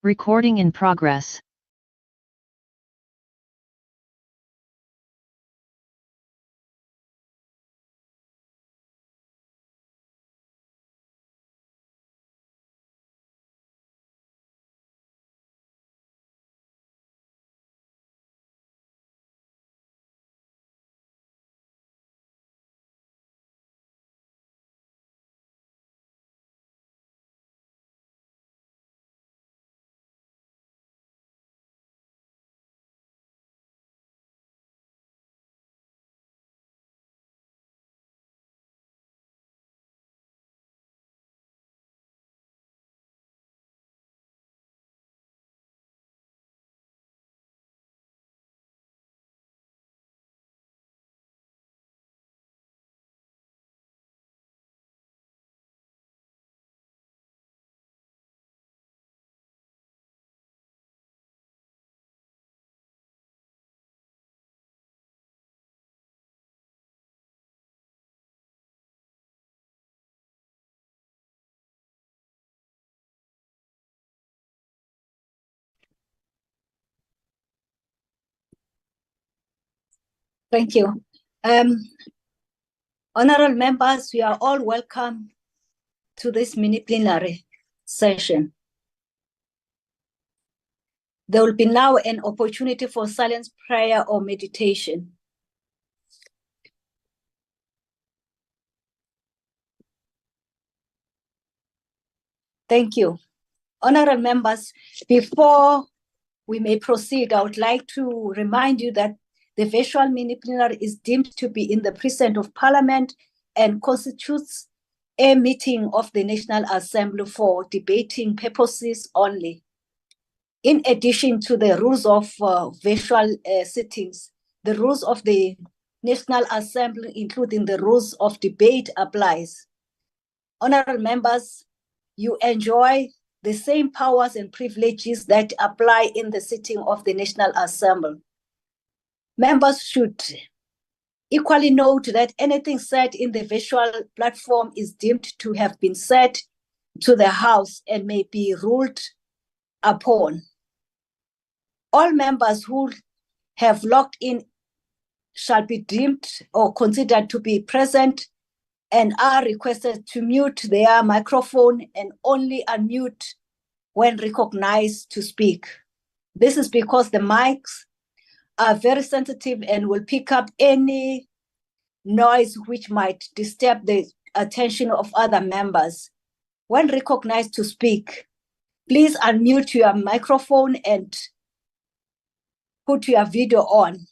Recording in progress. Thank you. Honorable members, we are all welcome to this mini-plenary session. There will be now an opportunity for silence prayer or meditation. Thank you. Honorable members, before we may proceed, I would like to remind you that the virtual mini-plenary is deemed to be in the presence of Parliament and constitutes a meeting of the National Assembly for debating purposes only. In addition to the rules of virtual sittings, the rules of the National Assembly, including the rules of debate, applies. Honorable members, you enjoy the same powers and privileges that apply in the sitting of the National Assembly. Members should equally note that anything said in the virtual platform is deemed to have been said to the House and may be ruled upon. All members who have logged in shall be deemed or considered to be present and are requested to mute their microphone and only unmute when recognized to speak. This is because the mics are very sensitive and will pick up any noise which might disturb the attention of other members. When recognized to speak, please unmute your microphone and put your video on,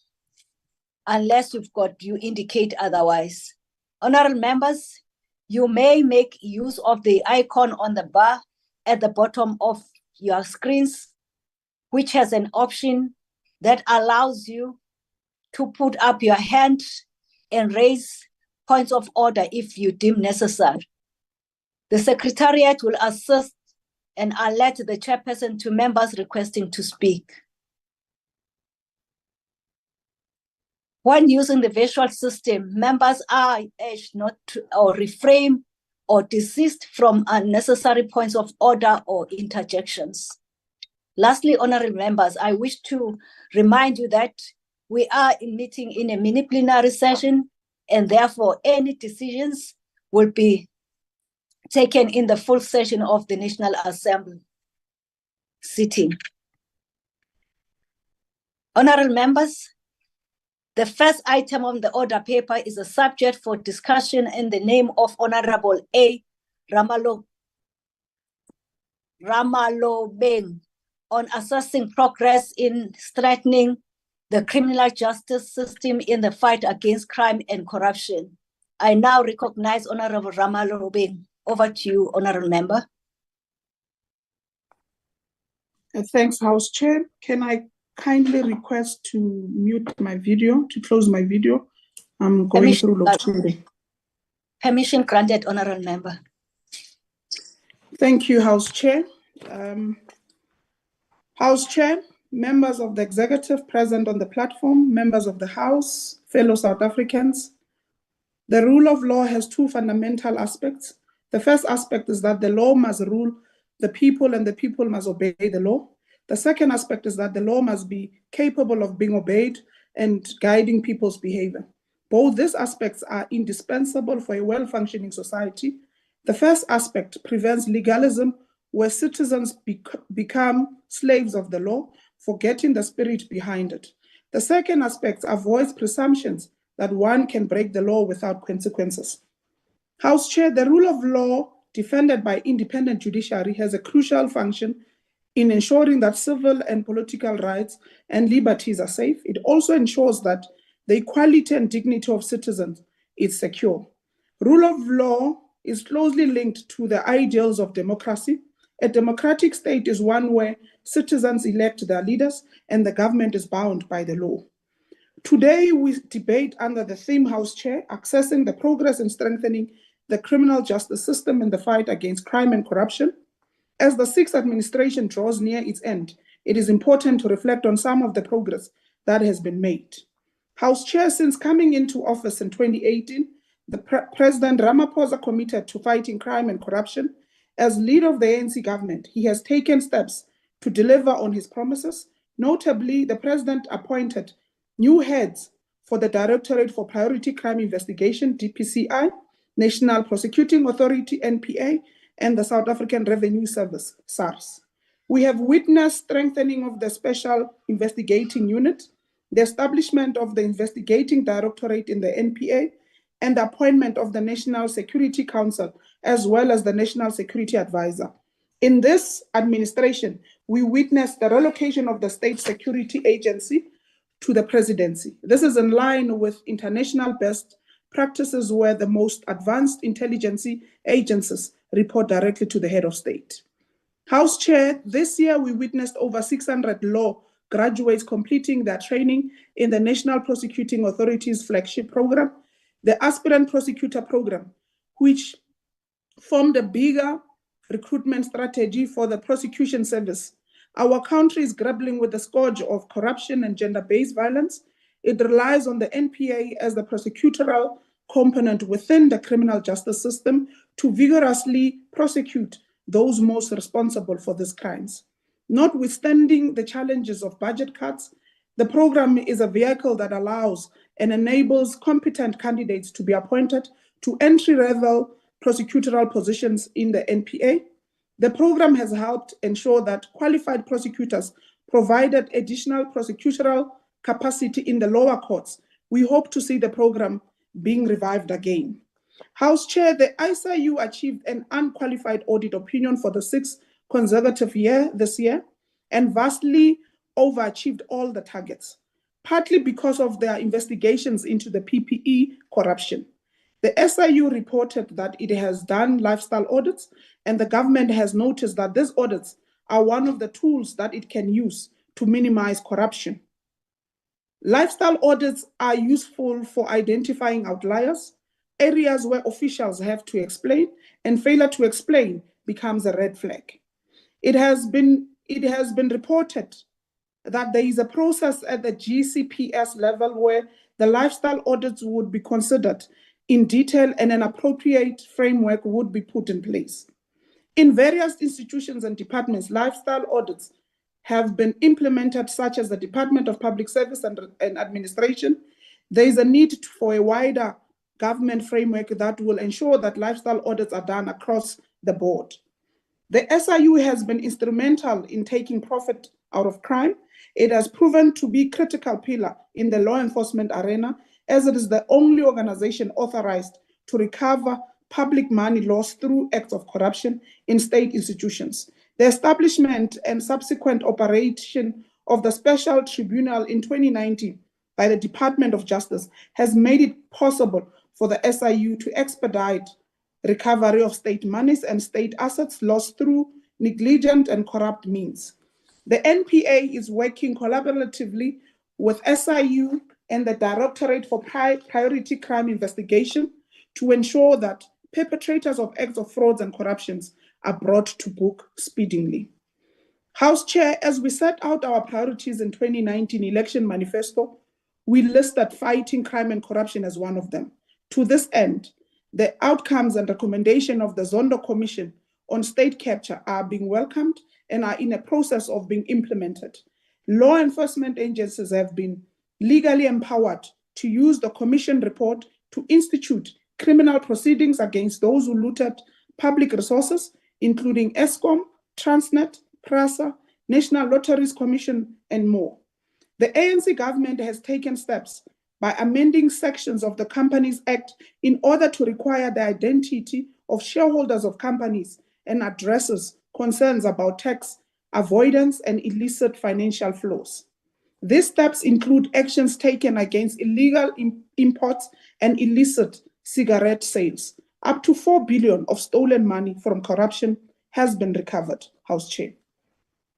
unless you indicate otherwise. Honorable members, you may make use of the icon on the bar at the bottom of your screens, which has an option that allows you to put up your hand and raise points of order if you deem necessary. The Secretariat will assist and alert the chairperson to members requesting to speak. When using the virtual system, members are urged not to refrain or desist from unnecessary points of order or interjections. Lastly, honorable members, I wish to remind you that we are meeting in a mini-plenary session, and therefore any decisions will be taken in the full session of the National Assembly sitting. Honorable members, the first item on the order paper is a subject for discussion in the name of Honorable A. Ramolobeng on assessing progress in strengthening the criminal justice system in the fight against crime and corruption. I now recognize Honorable Ramolobeng. Over to you, Honorable Member. Thanks, House Chair. Can I kindly request to mute my video, to close my video? I'm going through load shedding. Permission granted, Honorable Member. Thank you, House Chair. House Chair, members of the executive present on the platform, members of the House, fellow South Africans. The rule of law has two fundamental aspects. The first aspect is that the law must rule the people and the people must obey the law. The second aspect is that the law must be capable of being obeyed and guiding people's behavior. Both these aspects are indispensable for a well-functioning society. The first aspect prevents legalism, where citizens become slaves of the law, forgetting the spirit behind it. The second aspect avoids presumptions that one can break the law without consequences. House Chair, the rule of law defended by independent judiciary has a crucial function in ensuring that civil and political rights and liberties are safe. It also ensures that the equality and dignity of citizens is secure. Rule of law is closely linked to the ideals of democracy. A democratic state is one where citizens elect their leaders and the government is bound by the law. Today, we debate under the theme, House Chair, accessing the progress and strengthening the criminal justice system in the fight against crime and corruption. As the sixth administration draws near its end, it is important to reflect on some of the progress that has been made. House Chair, since coming into office in 2018, the President Ramaphosa committed to fighting crime and corruption. As leader of the ANC government, he has taken steps to deliver on his promises. Notably, the President appointed new heads for the Directorate for Priority Crime Investigation, DPCI, National Prosecuting Authority, NPA, and the South African Revenue Service, SARS. We have witnessed strengthening of the Special Investigating Unit, the establishment of the Investigating Directorate in the NPA, and the appointment of the National Security Council, as well as the National Security Advisor. In this administration, we witnessed the relocation of the State Security Agency to the presidency. This is in line with international best practices where the most advanced intelligence agencies report directly to the head of state. House Chair, this year we witnessed over 600 law graduates completing their training in the National Prosecuting Authority's flagship program, the Aspirant Prosecutor Program, which formed a bigger recruitment strategy for the prosecution service. Our country is grappling with the scourge of corruption and gender-based violence. It relies on the NPA as the prosecutorial component within the criminal justice system to vigorously prosecute those most responsible for these crimes. Notwithstanding the challenges of budget cuts, the program is a vehicle that allows and enables competent candidates to be appointed to entry-level prosecutorial positions in the NPA. The program has helped ensure that qualified prosecutors provided additional prosecutorial capacity in the lower courts. We hope to see the program being revived again. House Chair, the ICIU achieved an unqualified audit opinion for the sixth consecutive year this year and vastly overachieved all the targets, partly because of their investigations into the PPE corruption. The SIU reported that it has done lifestyle audits, and the government has noticed that these audits are one of the tools that it can use to minimize corruption. Lifestyle audits are useful for identifying outliers, areas where officials have to explain, and failure to explain becomes a red flag. It has been reported that there is a process at the GCPS level where the lifestyle audits would be considered in detail and an appropriate framework would be put in place. In various institutions and departments, lifestyle audits have been implemented, such as the Department of Public Service and Administration. There is a need for a wider government framework that will ensure that lifestyle audits are done across the board. The SIU has been instrumental in taking profit out of crime. It has proven to be a critical pillar in the law enforcement arena, as it is the only organization authorized to recover public money lost through acts of corruption in state institutions. The establishment and subsequent operation of the Special Tribunal in 2019 by the Department of Justice has made it possible for the SIU to expedite recovery of state monies and state assets lost through negligent and corrupt means. The NPA is working collaboratively with SIU and the Directorate for Priority Crime Investigation to ensure that perpetrators of acts of frauds and corruptions are brought to book speedily. House Chair, as we set out our priorities in 2019 election manifesto, we listed fighting crime and corruption as one of them. To this end, the outcomes and recommendation of the Zondo Commission on state capture are being welcomed and are in a process of being implemented. Law enforcement agencies have been legally empowered to use the Commission report to institute criminal proceedings against those who looted public resources, including Eskom, Transnet, PRASA, National Lotteries Commission, and more. The ANC government has taken steps by amending sections of the Companies Act in order to require the identity of shareholders of companies and addresses concerns about tax avoidance and illicit financial flows. These steps include actions taken against illegal imports and illicit cigarette sales. Up to 4 billion of stolen money from corruption has been recovered, House Chair.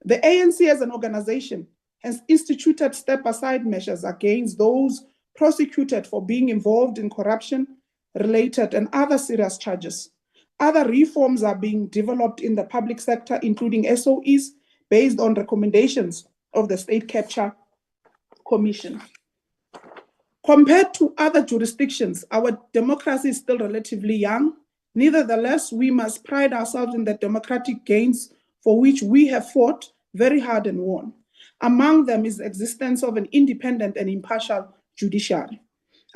The ANC as an organization has instituted step-aside measures against those prosecuted for being involved in corruption-related and other serious charges. Other reforms are being developed in the public sector, including SOEs, based on recommendations of the State Capture Commission. Compared to other jurisdictions, our democracy is still relatively young. Nevertheless, we must pride ourselves in the democratic gains for which we have fought very hard and won. Among them is the existence of an independent and impartial judiciary.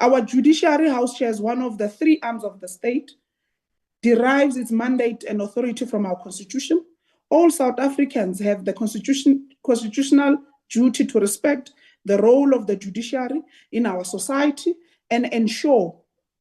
Our judiciary, House Chair, is one of the three arms of the state, derives its mandate and authority from our constitution. All South Africans have the constitutional duty to respect the role of the judiciary in our society and ensure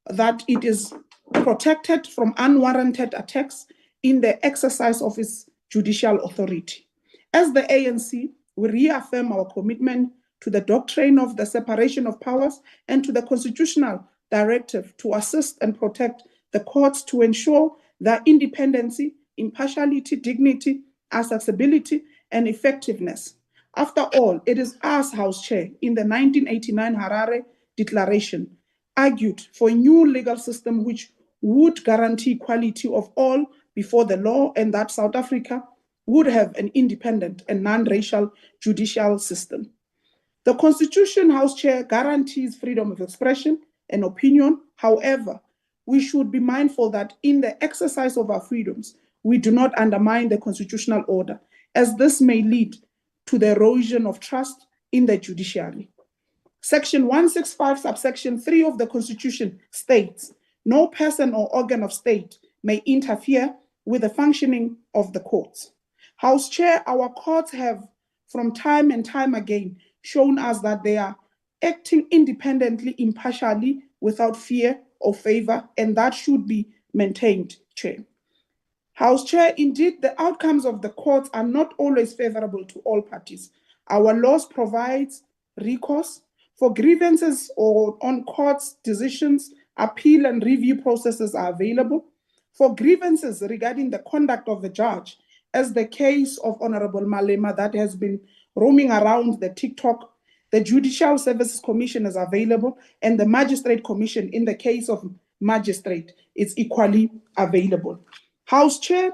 that it is protected from unwarranted attacks in the exercise of its judicial authority. As the ANC, we reaffirm our commitment to the doctrine of the separation of powers and to the constitutional directive to assist and protect the courts to ensure their independency, impartiality, dignity, accessibility, and effectiveness. After all, it is us, House Chair, in the 1989 Harare Declaration, argued for a new legal system which would guarantee equality of all before the law and that South Africa would have an independent and non-racial judicial system. The Constitution, House Chair, guarantees freedom of expression and opinion. However, we should be mindful that in the exercise of our freedoms, we do not undermine the constitutional order, as this may lead to the erosion of trust in the judiciary. Section 165, subsection 3 of the Constitution states, no person or organ of state may interfere with the functioning of the courts. House Chair, our courts have from time and time again shown us that they are acting independently, impartially, without fear or favor, and that should be maintained, Chair. House Chair, indeed, the outcomes of the courts are not always favorable to all parties. Our laws provide recourse for grievances or on courts' decisions. Appeal and review processes are available. For grievances regarding the conduct of the judge, as the case of Honorable Malema that has been roaming around the TikTok, the Judicial Services Commission is available, and the Magistrate Commission in the case of magistrate is equally available. House Chair,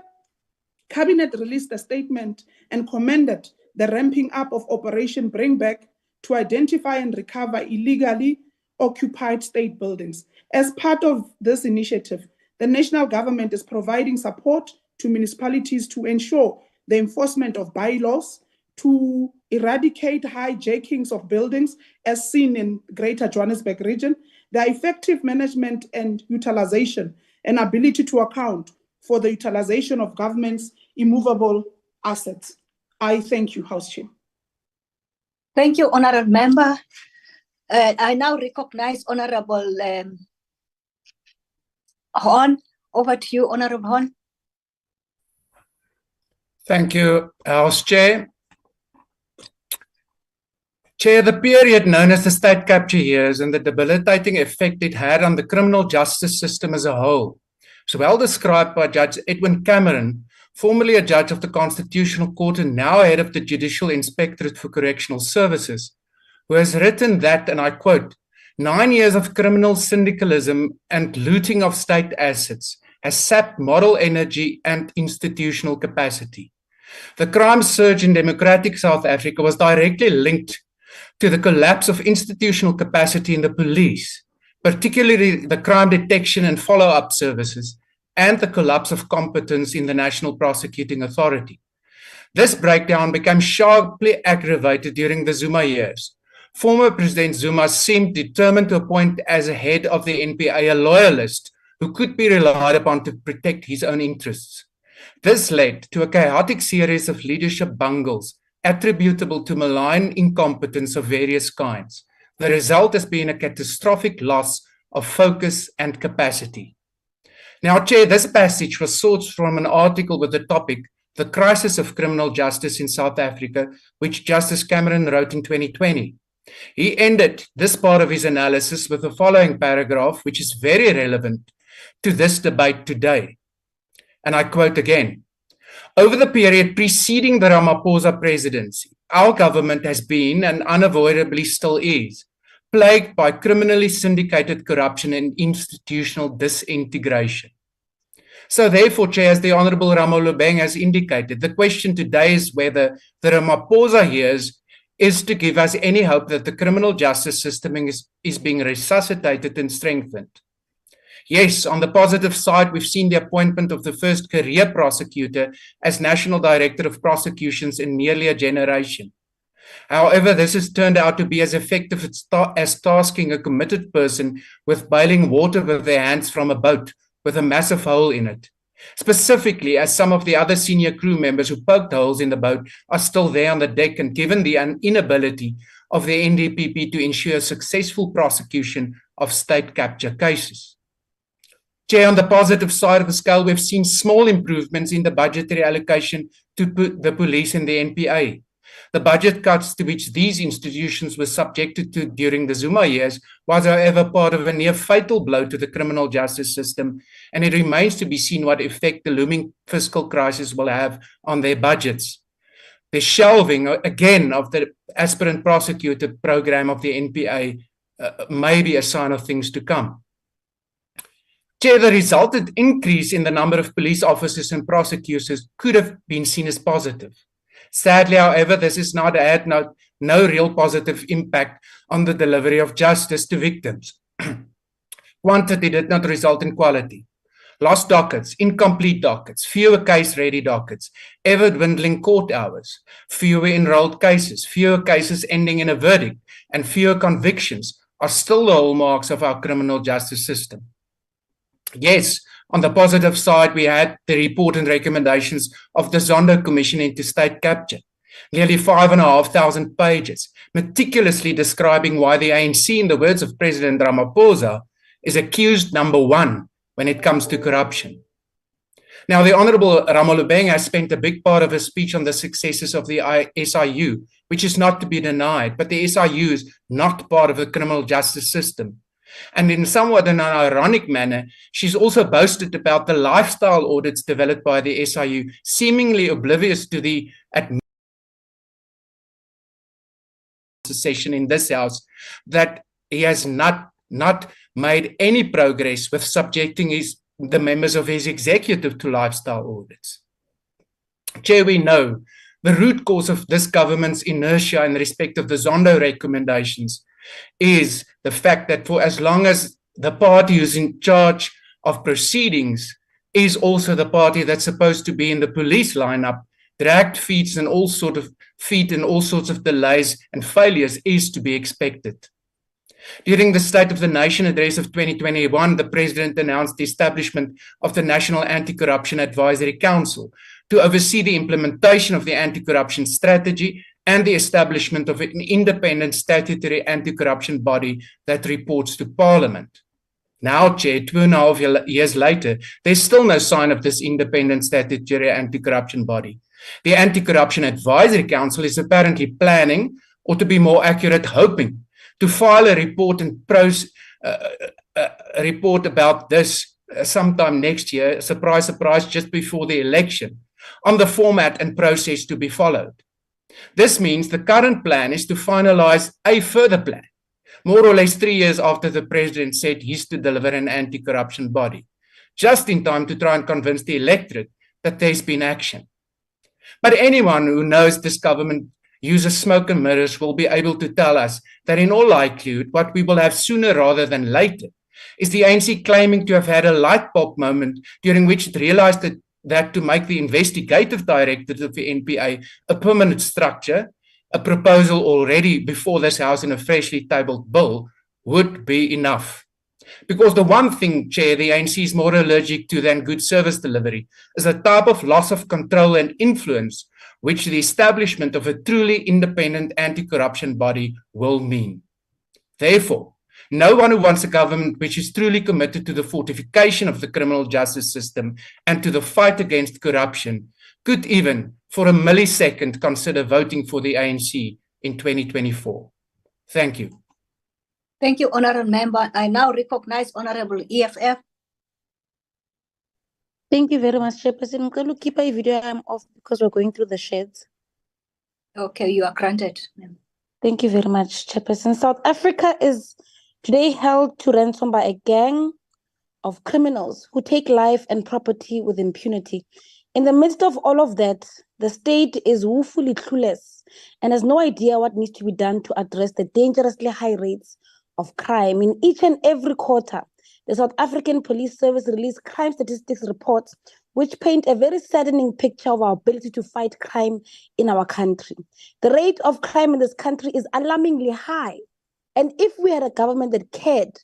Cabinet released a statement and commended the ramping up of Operation Bring Back to identify and recover illegally occupied state buildings. As part of this initiative, the national government is providing support to municipalities to ensure the enforcement of bylaws, to eradicate hijackings of buildings as seen in Greater Johannesburg region, the effective management and utilization and ability to account for the utilization of government's immovable assets. I thank you, House Chair. Thank you, Honourable Member. I now recognize Honourable Horn. Over to you, Honourable Horn. Thank you, House Chair. Chair, the period known as the state capture years and the debilitating effect it had on the criminal justice system as a whole is well described by Judge Edwin Cameron, formerly a judge of the Constitutional Court and now head of the Judicial Inspectorate for Correctional Services, who has written that, and I quote, 9 years of criminal syndicalism and looting of state assets has sapped moral energy and institutional capacity. The crime surge in democratic South Africa was directly linked to the collapse of institutional capacity in the police, particularly the crime detection and follow-up services, and the collapse of competence in the National Prosecuting Authority. This breakdown became sharply aggravated during the Zuma years. Former President Zuma seemed determined to appoint as a head of the NPA a loyalist who could be relied upon to protect his own interests. This led to a chaotic series of leadership bungles attributable to malign incompetence of various kinds. The result has been a catastrophic loss of focus and capacity. Now, Chair, this passage was sourced from an article with the topic, The Crisis of Criminal Justice in South Africa, which Justice Cameron wrote in 2020. He ended this part of his analysis with the following paragraph, which is very relevant to this debate today. And I quote again, over the period preceding the Ramaphosa presidency, our government has been, and unavoidably still is, plagued by criminally syndicated corruption and institutional disintegration. So therefore, Chair, as the Honourable Ramolobeng has indicated, the question today is whether the Ramaphosa years is to give us any hope that the criminal justice system is being resuscitated and strengthened. Yes, on the positive side, we've seen the appointment of the first career prosecutor as National Director of Prosecutions in nearly a generation. However, this has turned out to be as effective as tasking a committed person with bailing water with their hands from a boat with a massive hole in it. Specifically, as some of the other senior crew members who poked holes in the boat are still there on the deck, and given the inability of the NDPP to ensure successful prosecution of state capture cases. Chair, on the positive side of the scale, we've seen small improvements in the budgetary allocation to the police and the NPA. The budget cuts to which these institutions were subjected to during the Zuma years was, however, part of a near fatal blow to the criminal justice system, and it remains to be seen what effect the looming fiscal crisis will have on their budgets. The shelving, again, of the aspirant prosecutor program of the NPA may be a sign of things to come. Chair, the resultant increase in the number of police officers and prosecutors could have been seen as positive. Sadly, however, this has not had no real positive impact on the delivery of justice to victims. Quantity did not result in quality. Lost dockets, incomplete dockets, fewer case-ready dockets, ever-dwindling court hours, fewer enrolled cases, fewer cases ending in a verdict, and fewer convictions are still the hallmarks of our criminal justice system. Yes, on the positive side, we had the report and recommendations of the Zondo Commission into state capture, nearly 5,500 pages, meticulously describing why the ANC, in the words of President Ramaphosa, is accused number one when it comes to corruption. Now, the Honourable Ramolobeng has spent a big part of his speech on the successes of the SIU, which is not to be denied, but the SIU is not part of the criminal justice system. And in somewhat an ironic manner, she's also boasted about the lifestyle audits developed by the SIU, seemingly oblivious to the session in this house that he has not made any progress with subjecting the members of his executive to lifestyle audits. Chair, we know the root cause of this government's inertia in respect of the Zondo recommendations is the fact that for as long as the party who's in charge of proceedings is also the party that's supposed to be in the police lineup, dragged feet and all sorts of delays and failures is to be expected. During the State of the Nation address of 2021, the President announced the establishment of the National Anti-Corruption Advisory Council to oversee the implementation of the anti-corruption strategy and the establishment of an independent statutory anti-corruption body that reports to Parliament. Now, Chair, 2.5 years later, there's still no sign of this independent statutory anti-corruption body. The Anti-Corruption Advisory Council is apparently planning, or to be more accurate, hoping, to file a report and report about this sometime next year, surprise, surprise, just before the election, on the format and process to be followed. This means the current plan is to finalize a further plan, more or less 3 years after the President said he's to deliver an anti-corruption body, just in time to try and convince the electorate that there's been action. But anyone who knows this government uses smoke and mirrors will be able to tell us that in all likelihood, what we will have sooner rather than later Is the ANC claiming to have had a light bulb moment during which it realized that to make the investigative directorate of the NPA a permanent structure, a proposal already before this House in a freshly tabled bill, would be enough? Because the one thing, Chair, the ANC is more allergic to than good service delivery is a type of loss of control and influence which the establishment of a truly independent anti-corruption body will mean. Therefore, no one who wants a government which is truly committed to the fortification of the criminal justice system and to the fight against corruption could even, for a millisecond, consider voting for the ANC in 2024. Thank you. Thank you, Honourable Member. I now recognize Honourable EFF. Thank you very much, Chairperson. I'm going to keep a video off because we're going through the sheds. Okay, you are granted. Thank you very much, Chairperson. South Africa is today held to ransom by a gang of criminals who take life and property with impunity. In the midst of all of that, the state is woefully clueless and has no idea what needs to be done to address the dangerously high rates of crime. In each and every quarter, the South African Police Service released crime statistics reports which paint a very saddening picture of our ability to fight crime in our country. The rate of crime in this country is alarmingly high. And if we had a government that cared,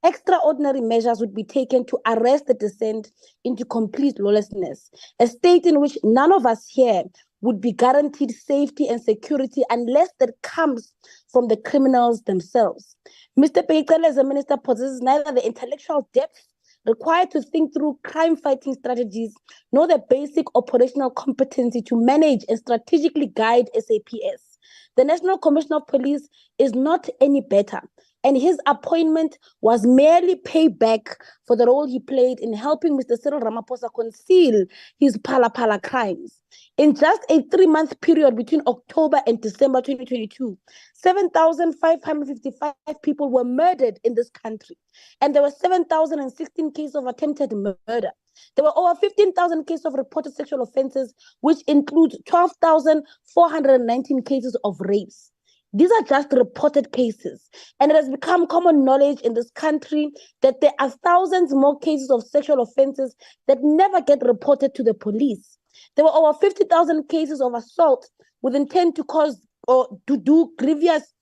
extraordinary measures would be taken to arrest the descent into complete lawlessness, a state in which none of us here would be guaranteed safety and security unless that comes from the criminals themselves. Mr. Peitel, as a minister, possesses neither the intellectual depth required to think through crime-fighting strategies, nor the basic operational competency to manage and strategically guide SAPS. The National Commissioner of Police is not any better, and his appointment was merely payback for the role he played in helping Mr. Cyril Ramaphosa conceal his pala crimes. In just a 3-month period between October and December 2022, 7,555 people were murdered in this country, and there were 7,016 cases of attempted murder. There were over 15,000 cases of reported sexual offenses, which includes 12,419 cases of rapes. These are just reported cases, and it has become common knowledge in this country that there are thousands more cases of sexual offenses that never get reported to the police. There were over 50,000 cases of assault with intent to cause or to do grievous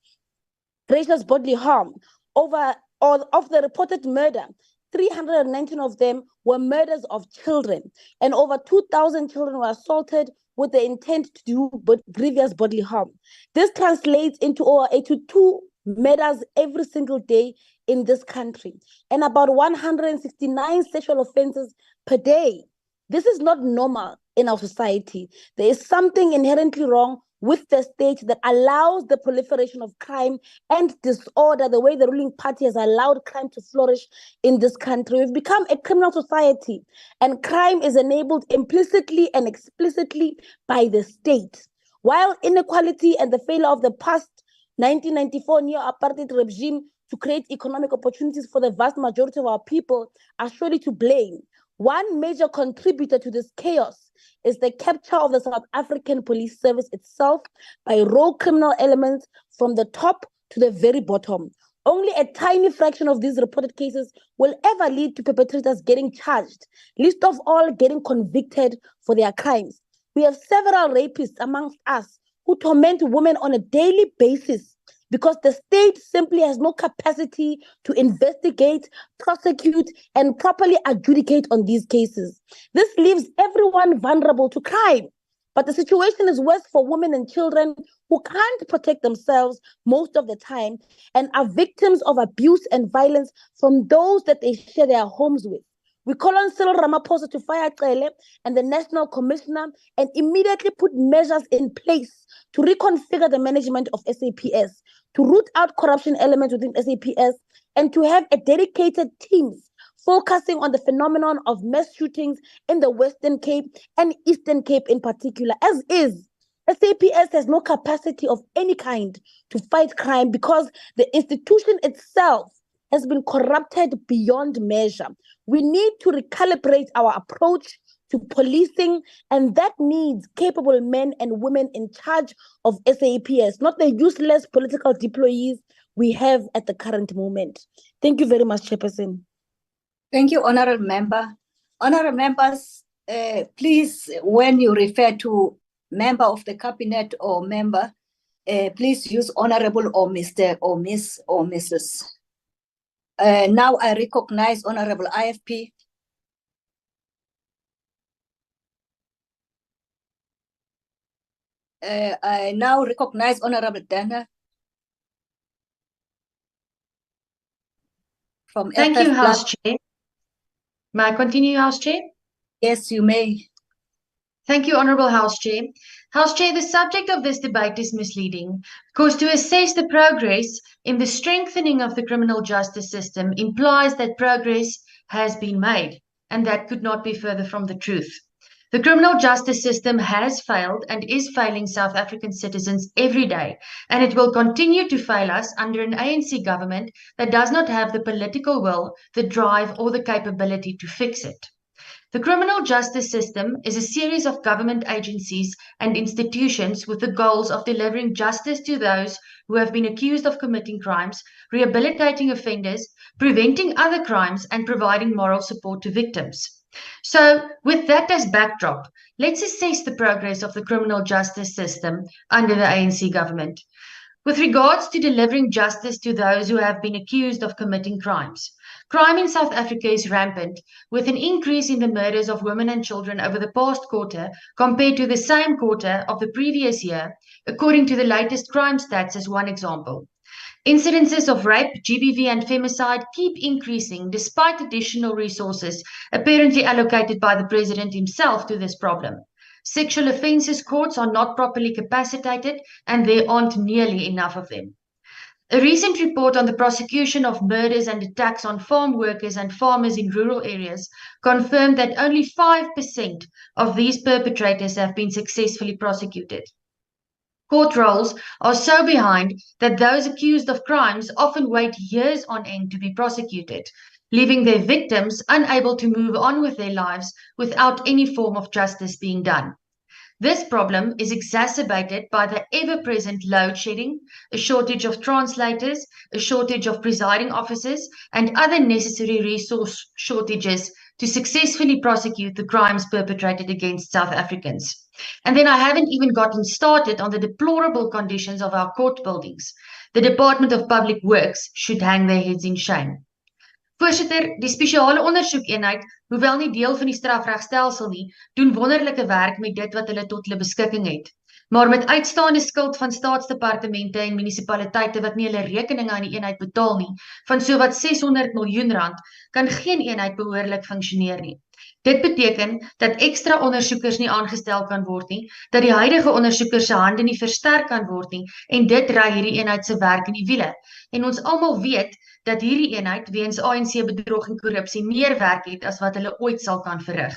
bodily harm. Of the reported murder, 319 of them were murders of children, and over 2,000 children were assaulted with the intent to do grievous bodily harm. This translates into over 82 murders every single day in this country, and about 169 sexual offenses per day. This is not normal in our society. There is something inherently wrong with the state that allows the proliferation of crime and disorder, the way the ruling party has allowed crime to flourish in this country. We've become a criminal society, and crime is enabled implicitly and explicitly by the state. While inequality and the failure of the past 1994 neo-apartheid regime to create economic opportunities for the vast majority of our people are surely to blame, one major contributor to this chaos is the capture of the South African Police Service itself by rogue criminal elements from the top to the very bottom. Only a tiny fraction of these reported cases will ever lead to perpetrators getting charged, least of all getting convicted for their crimes. We have several rapists amongst us who torment women on a daily basis because the state simply has no capacity to investigate, prosecute, and properly adjudicate on these cases. This leaves everyone vulnerable to crime. But the situation is worse for women and children who can't protect themselves most of the time and are victims of abuse and violence from those that they share their homes with. We call on Cyril Ramaphosa to fire Cele and the National Commissioner and immediately put measures in place to reconfigure the management of SAPS, to root out corruption elements within SAPS, and to have a dedicated teams focusing on the phenomenon of mass shootings in the Western Cape and Eastern Cape in particular. As is, SAPS has no capacity of any kind to fight crime because the institution itself has been corrupted beyond measure. We need to recalibrate our approach to policing, and that needs capable men and women in charge of SAPS, not the useless political deployees we have at the current moment. Thank you very much, Chairperson. Thank you, Honorable Member. Honorable Members, please, when you refer to member of the cabinet or member, please use Honorable or Mr. or Miss or Mrs. Now I recognize Honorable IFP. I now recognize Honorable Dana from Thank you, FF House Plus. Chair. May I continue, House Chair? Yes, you may. Thank you, Honourable House Chair. House Chair, the subject of this debate is misleading because to assess the progress in the strengthening of the criminal justice system implies that progress has been made, and that could not be further from the truth. The criminal justice system has failed and is failing South African citizens every day, and it will continue to fail us under an ANC government that does not have the political will, the drive, or the capability to fix it. The criminal justice system is a series of government agencies and institutions with the goals of delivering justice to those who have been accused of committing crimes, rehabilitating offenders, preventing other crimes, and providing moral support to victims. So, with that as backdrop, let's assess the progress of the criminal justice system under the ANC government. With regards to delivering justice to those who have been accused of committing crimes, crime in South Africa is rampant, with an increase in the murders of women and children over the past quarter compared to the same quarter of the previous year, according to the latest crime stats as one example. Incidences of rape, GBV, and femicide keep increasing despite additional resources apparently allocated by the President himself to this problem. Sexual offences courts are not properly capacitated, and there aren't nearly enough of them. A recent report on the prosecution of murders and attacks on farm workers and farmers in rural areas confirmed that only 5% of these perpetrators have been successfully prosecuted. Court rolls are so behind that those accused of crimes often wait years on end to be prosecuted, leaving their victims unable to move on with their lives without any form of justice being done. This problem is exacerbated by the ever-present load shedding, a shortage of translators, a shortage of presiding officers, and other necessary resource shortages to successfully prosecute the crimes perpetrated against South Africans. And then I haven't even gotten started on the deplorable conditions of our court buildings. The Department of Public Works should hang their heads in shame. Voorsitter, die spesiale ondersoekeenheid, hoewel nie deel van die strafregstelsel nie, doen wonderlike werk met dit wat hulle tot hulle beskikking het. Maar met uitstaande skuld van staatsdepartemente en munisipaliteite wat nie hulle rekeninge aan die eenheid betaal nie, van sowat 600 miljoen rand, kan geen eenheid behoorlik funksioneer nie. Dit beteken dat ekstra ondersoekers nie aangestel kan word nie, dat die huidige ondersoekers se hande nie versterk kan word nie, en dit ry hierdie eenheid se werk in die wiele. En ons almal weet dat hierdie eenheid weens ANC bedrog en korrupsie meer werk het as wat hulle ooit sal kan verrig.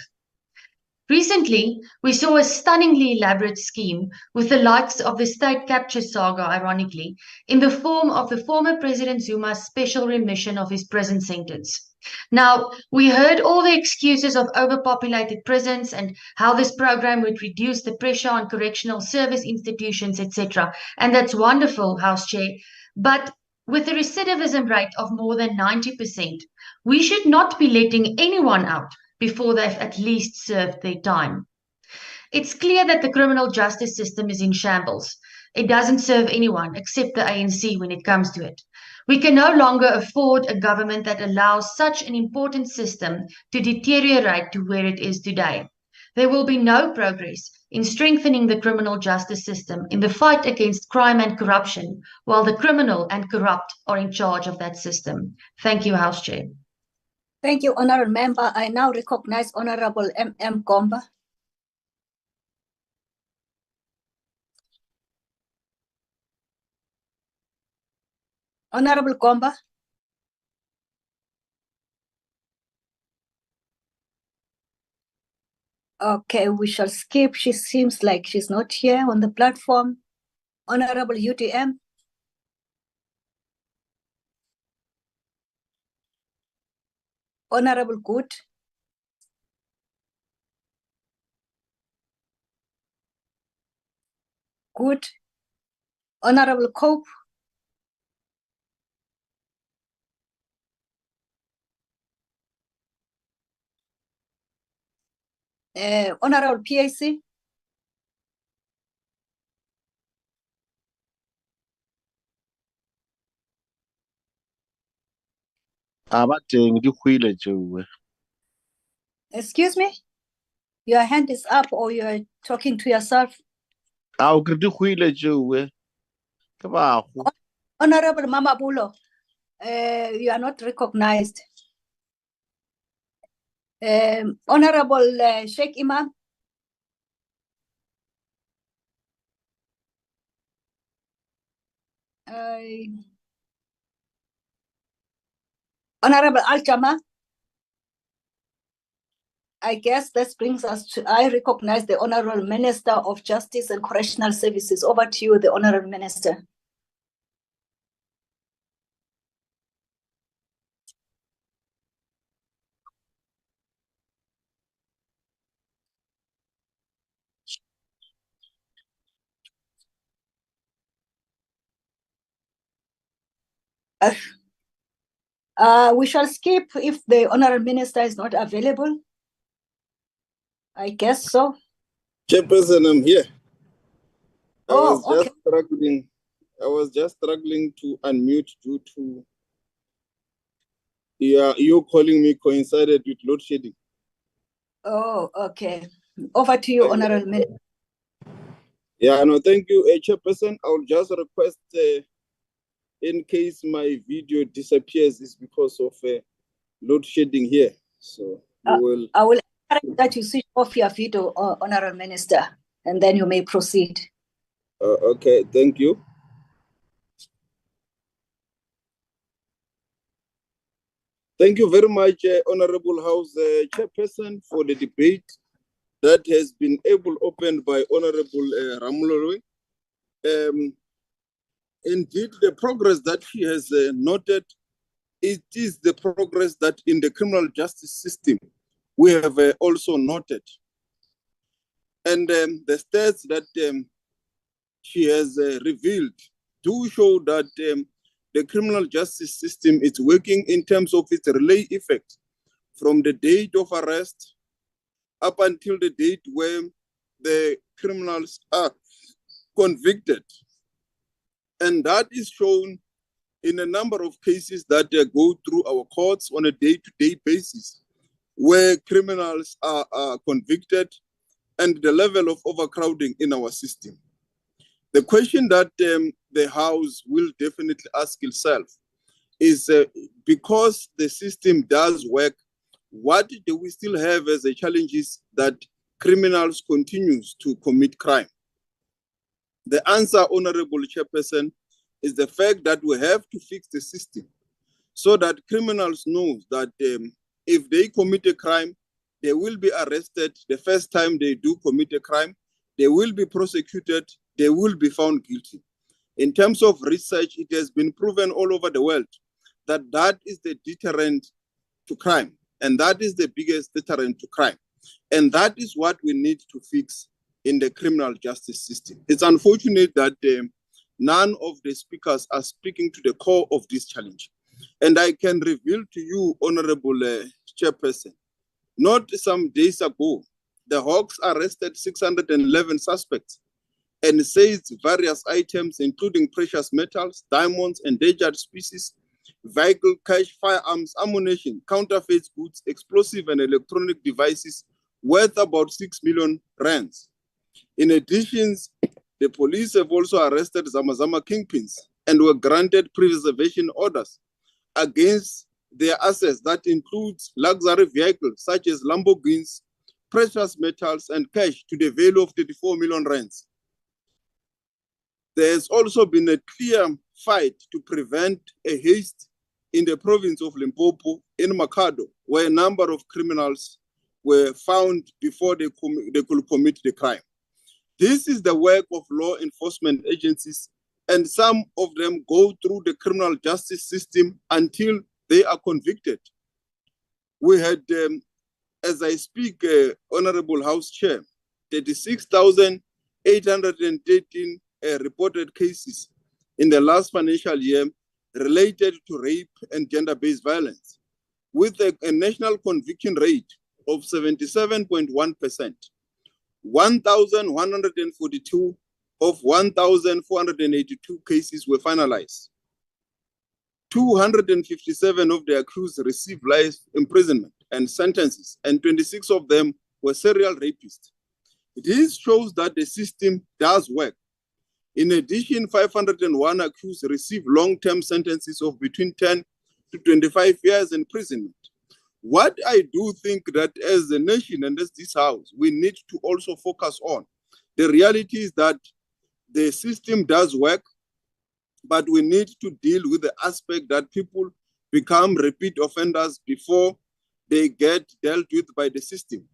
Recently, we saw a stunningly elaborate scheme with the likes of the state capture saga, ironically, in the form of the former President Zuma's special remission of his prison sentence. Now, we heard all the excuses of overpopulated prisons and how this program would reduce the pressure on correctional service institutions, etc. And that's wonderful, House Chair. But with a recidivism rate of more than 90%, we should not be letting anyone out before they've at least served their time. It's clear that the criminal justice system is in shambles. It doesn't serve anyone except the ANC when it comes to it. We can no longer afford a government that allows such an important system to deteriorate to where it is today. There will be no progress in strengthening the criminal justice system in the fight against crime and corruption, while the criminal and corrupt are in charge of that system. Thank you, House Chair. Thank you, Honourable Member. I now recognize Honourable M.M. Gomba. Honourable Gomba. Okay, we shall skip. She seems like she's not here on the platform. Honourable UDM. Honourable Good. Good. Honourable Cope. Honorable PAC. Excuse me? Your hand is up or you're talking to yourself? Honorable Mama Bulo, you are not recognized. Honorable Sheikh Imam. Honorable Al-Jama. I guess this brings us to, I recognize the Honorable Minister of Justice and Correctional Services. Over to you, the Honorable Minister. We shall skip if the Honorable Minister is not available. I guess so. Chairperson, I'm here. I was just struggling to unmute due to you calling me coincided with load shedding. Oh, okay. Over to you, Honorable Minister. Yeah, no, thank you, Chairperson. I will just request, in case my video disappears, it's because of load shedding here. So I will encourage that you switch off your video, Honorable Minister, and then you may proceed. Okay, thank you. Thank you very much, Honorable House Chairperson, for the debate that has been opened by Honorable Ramolobeng. Indeed, the progress that she has noted, it is the progress that in the criminal justice system we have also noted. And the stats that she has revealed do show that the criminal justice system is working in terms of its relay effect from the date of arrest up until the date when the criminals are convicted. And that is shown in a number of cases that go through our courts on a day-to-day basis, where criminals are convicted and the level of overcrowding in our system. The question that the House will definitely ask itself is, because the system does work, what do we still have as the challenges that criminals continue to commit crime? The answer, Honorable Chairperson, is the fact that we have to fix the system so that criminals know that if they commit a crime, they will be arrested the first time they do commit a crime, they will be prosecuted, they will be found guilty. In terms of research, it has been proven all over the world that that is the deterrent to crime, and that is the biggest deterrent to crime. And that is what we need to fix in the criminal justice system. It's unfortunate that none of the speakers are speaking to the core of this challenge. And I can reveal to you, Honorable Chairperson, not some days ago, the Hawks arrested 611 suspects and seized various items, including precious metals, diamonds, endangered species, vehicle, cash, firearms, ammunition, counterfeit goods, explosive and electronic devices worth about 6 million rands. In addition, the police have also arrested Zamazama kingpins and were granted preservation orders against their assets that includes luxury vehicles such as Lamborghinis, precious metals, and cash to the value of 34 million rands. There has also been a clear fight to prevent a haste in the province of Limpopo in Makado, where a number of criminals were found before they could commit the crime. This is the work of law enforcement agencies, and some of them go through the criminal justice system until they are convicted. We had, as I speak, Honorable House Chair, 36,813 reported cases in the last financial year related to rape and gender-based violence, with a national conviction rate of 77.1%. 1,142 of 1,482 cases were finalized. 257 of the accused received life imprisonment and sentences, and 26 of them were serial rapists. This shows that the system does work. In addition, 501 accused received long-term sentences of between 10 to 25 years imprisonment. What I do think that as a nation and as this house, we need to also focus on. The reality is that the system does work, but we need to deal with the aspect that people become repeat offenders before they get dealt with by the system.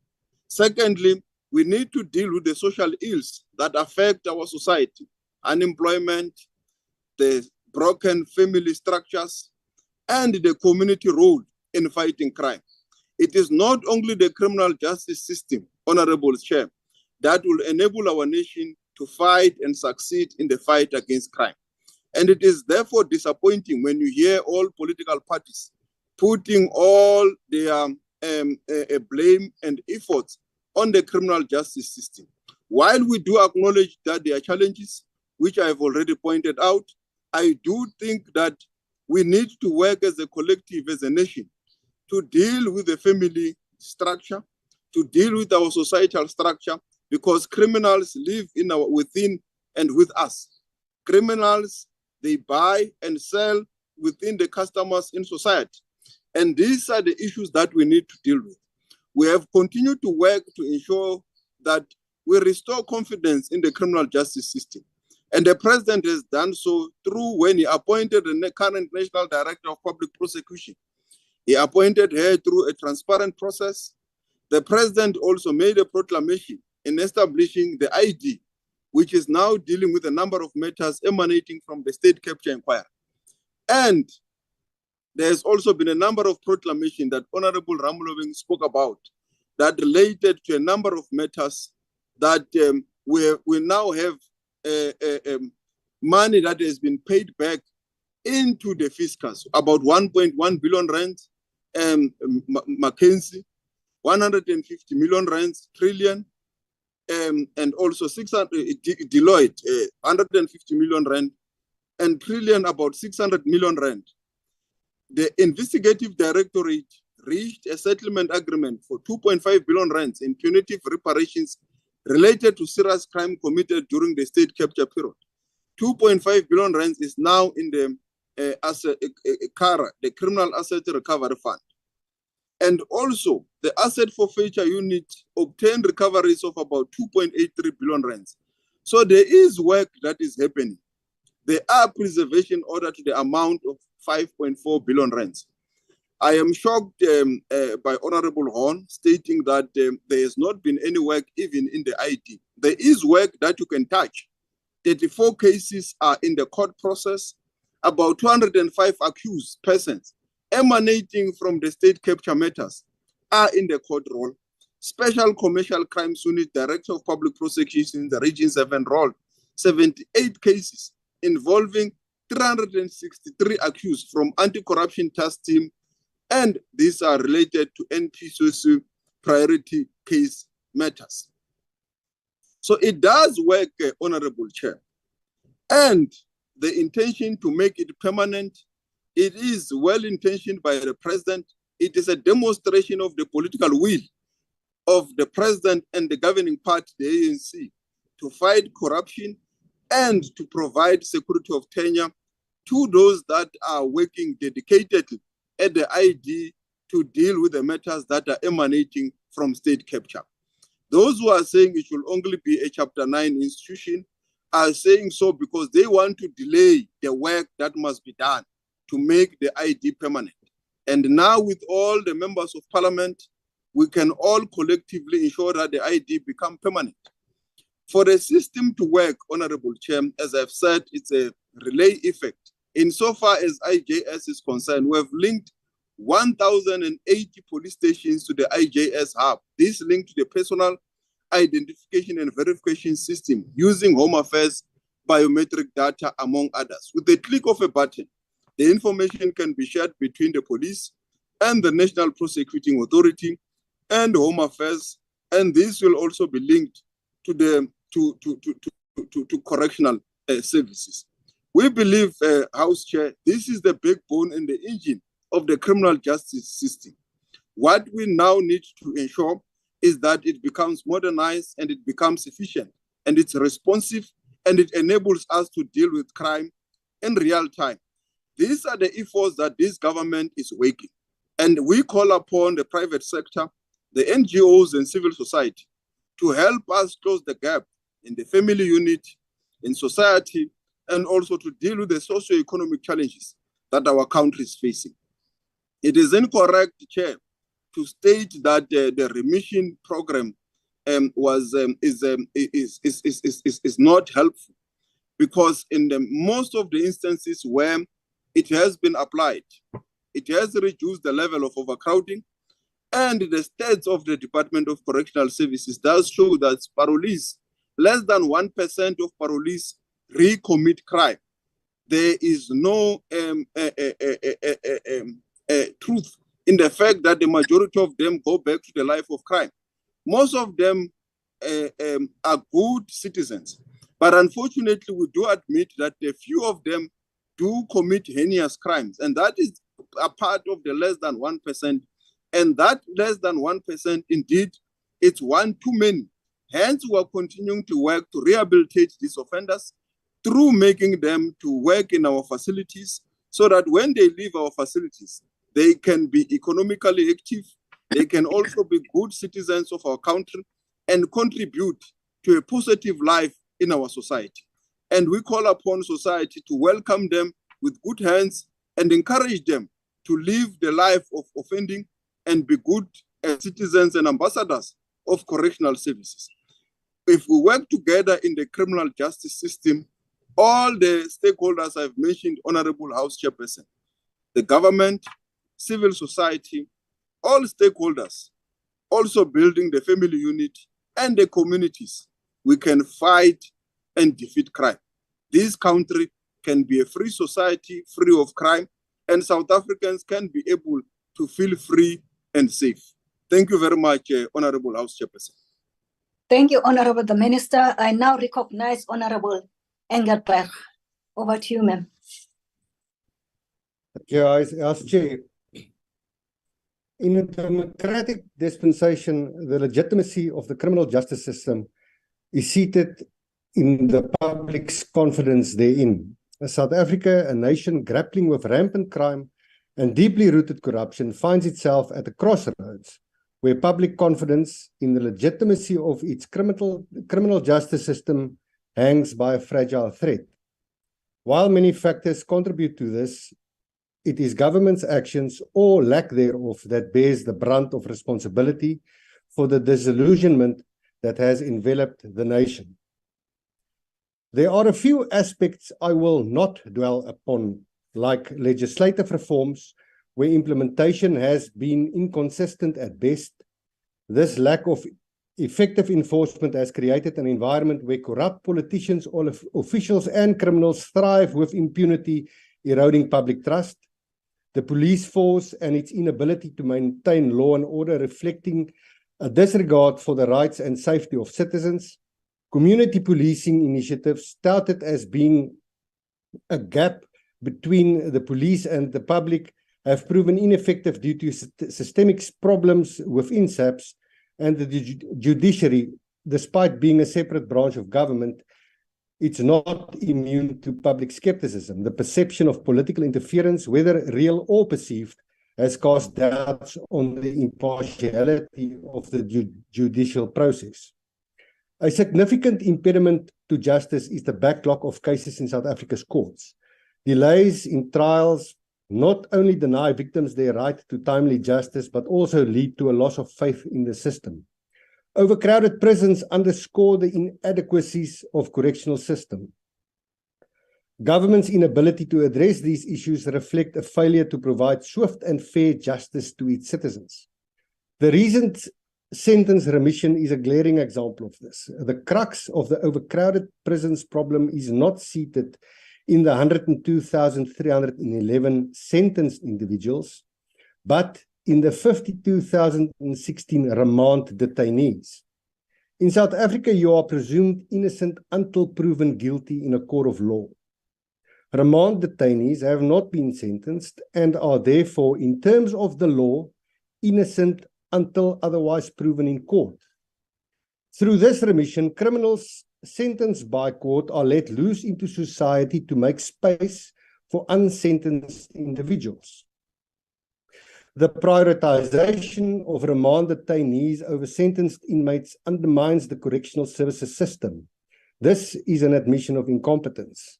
Secondly, we need to deal with the social ills that affect our society: unemployment, the broken family structures, and the community role in fighting crime. It is not only the criminal justice system, Honorable Chair, that will enable our nation to fight and succeed in the fight against crime. And it is therefore disappointing when you hear all political parties putting all their blame and efforts on the criminal justice system. While we do acknowledge that there are challenges, which I have already pointed out, I do think that we need to work as a collective, as a nation, to deal with the family structure, to deal with our societal structure, because criminals live within and with us. Criminals, they buy and sell within the customers in society. And these are the issues that we need to deal with. We have continued to work to ensure that we restore confidence in the criminal justice system. And the president has done so through when he appointed the current National Director of Public Prosecution. He appointed her through a transparent process. The president also made a proclamation in establishing the ID, which is now dealing with a number of matters emanating from the state capture inquiry. And there's also been a number of proclamations that Honorable Ramolobeng spoke about that related to a number of matters that we now have money that has been paid back into the fiscus, about 1.1 billion rand, Mackenzie, 150 million rand, trillion, and also 600, Deloitte, 150 million rand, and trillion, about 600 million rand. The investigative directorate reached a settlement agreement for 2.5 billion rands in punitive reparations related to serious crime committed during the state capture period. 2.5 billion rands is now in the CARA, the Criminal Asset Recovery Fund. And also, the Asset Forfeiture Unit obtained recoveries of about 2.83 billion rands. So there is work that is happening. There are preservation order to the amount of 5.4 billion rands. I am shocked by Honorable Horn stating that there has not been any work even in the ID. There is work that you can touch. 34 cases are in the court process. About 205 accused persons emanating from the state capture matters are in the court roll. Special Commercial Crimes Unit Director of Public Prosecution in the Region 7 rolled 78 cases involving 363 accused from Anti-Corruption Task Team, and these are related to NPCC priority case matters. So it does work, Honorable Chair. And the intention to make it permanent, it is well-intentioned by the President. It is a demonstration of the political will of the President and the governing party, the ANC, to fight corruption and to provide security of tenure to those that are working dedicatedly at the ID to deal with the matters that are emanating from state capture. Those who are saying it should only be a Chapter 9 institution are saying so because they want to delay the work that must be done to make the ID permanent. And now with all the members of parliament, we can all collectively ensure that the ID become permanent. For the system to work, Honorable Chair, as I've said, it's a relay effect. Insofar as IJS is concerned, we have linked 1,080 police stations to the IJS hub. This linked to the personal identification and verification system using Home Affairs biometric data, among others. With the click of a button, the information can be shared between the police and the National Prosecuting Authority, and Home Affairs, and this will also be linked to the to correctional services. We believe, House Chair, this is the backbone and the engine of the criminal justice system. What we now need to ensure is that it becomes modernized and it becomes efficient and it's responsive and it enables us to deal with crime in real time. These are the efforts that this government is making. And we call upon the private sector, the NGOs and civil society to help us close the gap in the family unit, in society, and also to deal with the socio-economic challenges that our country is facing. It is incorrect, Chair, to state that the remission program is not helpful, because in most of the instances where it has been applied, it has reduced the level of overcrowding, and the stats of the Department of Correctional Services does show that parolees, less than 1% of parolees recommit crime. There is no truth in the fact that the majority of them go back to the life of crime. Most of them are good citizens, but unfortunately we do admit that a few of them do commit heinous crimes, and that is a part of the less than 1%, and that less than 1% indeed, it's one too many. Hence, we are continuing to work to rehabilitate these offenders through making them to work in our facilities, so that when they leave our facilities, they can be economically active, they can also be good citizens of our country and contribute to a positive life in our society. And we call upon society to welcome them with good hands and encourage them to live the life of offending and be good citizens and ambassadors of correctional services. If we work together in the criminal justice system, all the stakeholders I've mentioned, Honorable House Chairperson, the government, civil society, all stakeholders, also building the family unit and the communities, we can fight and defeat crime. This country can be a free society, free of crime, and South Africans can be able to feel free and safe. Thank you very much, Honorable House Chairperson. Thank you, Honorable the Minister. I now recognize Honorable Engelberg. Over to you, ma'am. As Chair, in a democratic dispensation, the legitimacy of the criminal justice system is seated in the public's confidence therein. South Africa, a nation grappling with rampant crime and deeply rooted corruption, finds itself at a crossroads where public confidence in the legitimacy of its criminal justice system hangs by a fragile thread. While many factors contribute to this, it is government's actions or lack thereof that bears the brunt of responsibility for the disillusionment that has enveloped the nation. There are a few aspects I will not dwell upon, like legislative reforms, where implementation has been inconsistent at best. This lack of effective enforcement has created an environment where corrupt politicians, officials and criminals thrive with impunity, eroding public trust. The police force and its inability to maintain law and order, reflecting a disregard for the rights and safety of citizens. Community policing initiatives, touted as being a gap between the police and the public, have proven ineffective due to systemic problems within SAPS, and the judiciary, despite being a separate branch of government, it's not immune to public skepticism. The perception of political interference, whether real or perceived, has cast doubts on the impartiality of the judicial process. A significant impediment to justice is the backlog of cases in South Africa's courts. Delays in trials not only deny victims their right to timely justice, but also lead to a loss of faith in the system. Overcrowded prisons underscore the inadequacies of correctional system. Government's inability to address these issues reflect a failure to provide swift and fair justice to its citizens. The recent sentence remission is a glaring example of this. The crux of the overcrowded prisons problem is not seated in the 102,311 sentenced individuals, but in the 52,016 remand detainees. In South Africa, you are presumed innocent until proven guilty in a court of law. Remand detainees have not been sentenced and are therefore, in terms of the law, innocent until otherwise proven in court. Through this remission, criminals sentenced by court are let loose into society to make space for unsentenced individuals. The prioritization of remand detainees over sentenced inmates undermines the correctional services system. This is an admission of incompetence.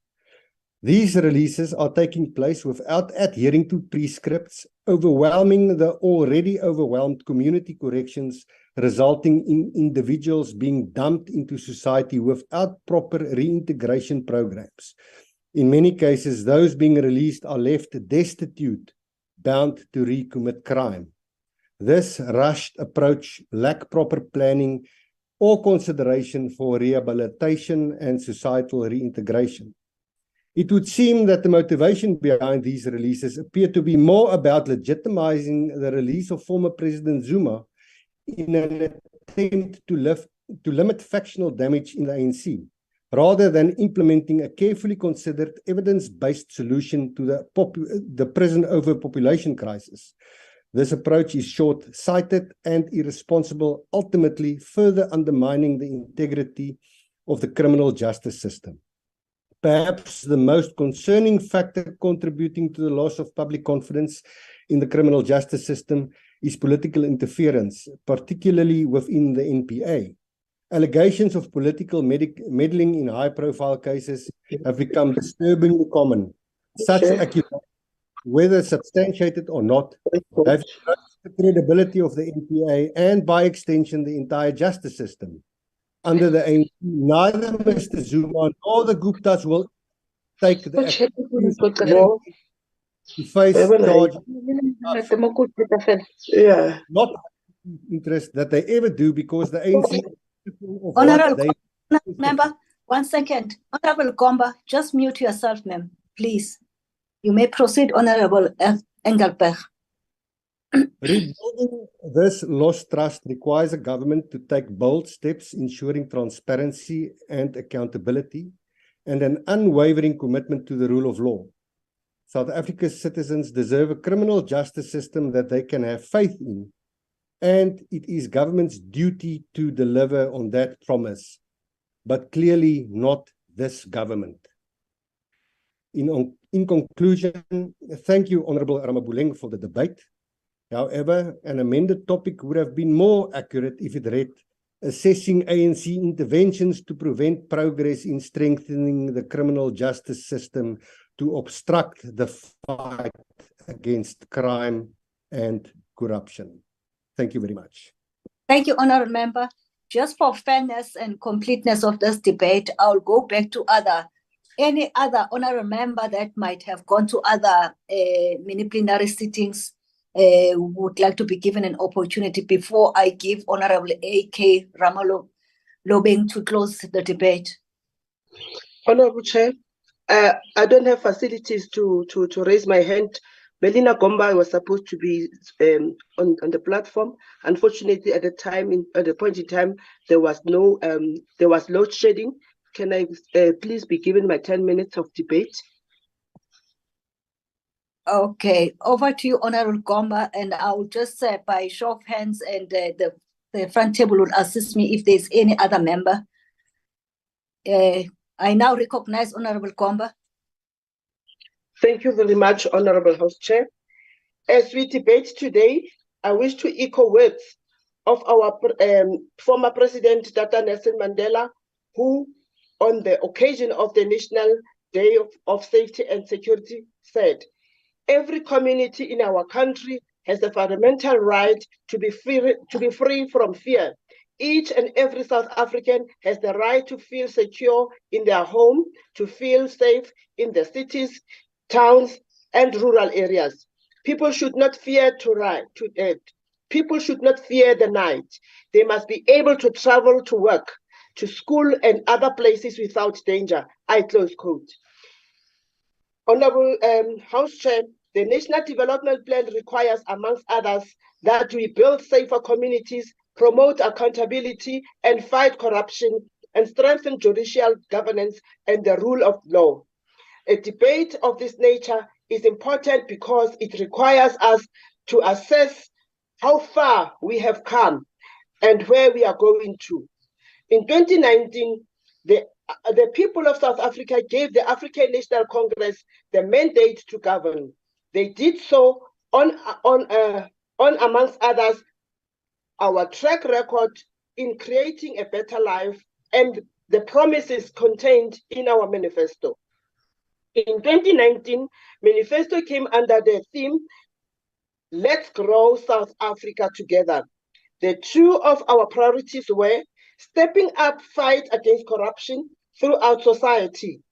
These releases are taking place without adhering to prescripts, overwhelming the already overwhelmed community corrections, resulting in individuals being dumped into society without proper reintegration programs. In many cases, those being released are left destitute, bound to recommit crime. This rushed approach lacks proper planning or consideration for rehabilitation and societal reintegration. It would seem that the motivation behind these releases appear to be more about legitimizing the release of former President Zuma in an attempt to limit factional damage in the ANC, rather than implementing a carefully considered evidence-based solution to the prison overpopulation crisis. This approach is short-sighted and irresponsible, ultimately further undermining the integrity of the criminal justice system. Perhaps the most concerning factor contributing to the loss of public confidence in the criminal justice system is political interference, particularly within the NPA. Allegations of political meddling in high-profile cases have become disturbingly common. Such accusations, whether substantiated or not, have eroded the credibility of the NPA and, by extension, the entire justice system. Under the ANC, neither Mr. Zuma nor the Guptas will take the to face charge not interest that they ever do, because the ANC Honorable member, 1 second. Honorable Gomba, just mute yourself, ma'am, please. You may proceed, Honorable Engelberg. Rebuilding this lost trust requires a government to take bold steps ensuring transparency and accountability, and an unwavering commitment to the rule of law. South Africa's citizens deserve a criminal justice system that they can have faith in, and it is government's duty to deliver on that promise, but clearly not this government. In conclusion, thank you, Honorable Ramolobeng, for the debate. However, an amended topic would have been more accurate if it read, assessing ANC interventions to prevent progress in strengthening the criminal justice system to obstruct the fight against crime and corruption. Thank you very much. Thank you, Honorable Member. Just for fairness and completeness of this debate, I'll go back to any other Honorable Member that might have gone to other mini-plenary sittings, would like to be given an opportunity before I give Honorable A K Ramolobeng to close the debate. Honorable Chair, I don't have facilities to raise my hand. Melina Gomba was supposed to be on the platform. Unfortunately, at the point in time, there was load shedding. Can I please be given my 10 minutes of debate? Okay, over to you, Honorable Gomba, and I'll just say by show of hands, and the front table will assist me if there's any other member. I now recognize Honorable Gomba. Thank you very much, Honorable House Chair. As we debate today, I wish to echo words of our former President, Dr. Nelson Mandela, who, on the occasion of the National Day of Safety and Security, said, "Every community in our country has the fundamental right to be free from fear. Each and every South African has the right to feel secure in their home, to feel safe in the cities, towns, and rural areas. People should not fear people should not fear the night. They must be able to travel to work, to school, and other places without danger." I close quote. Honorable House Chair, The National Development Plan requires, amongst others, that we build safer communities, promote accountability, and fight corruption, and strengthen judicial governance and the rule of law. A debate of this nature is important because it requires us to assess how far we have come and where we are going to. In 2019, the people of South Africa gave the African National Congress the mandate to govern. They did so on amongst others, our track record in creating a better life and the promises contained in our manifesto. In 2019, manifesto came under the theme, Let's Grow South Africa Together. The two of our priorities were stepping up fight against corruption throughout society,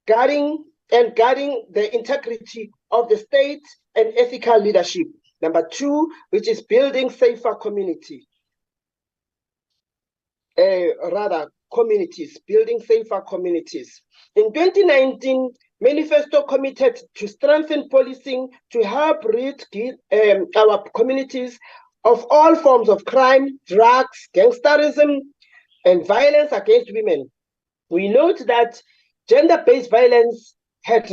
guarding the integrity of the state and ethical leadership. Number two, which is building safer community. Building safer communities. In 2019, Manifesto committed to strengthen policing to help rid our communities of all forms of crime, drugs, gangsterism, and violence against women. We note that gender-based violence has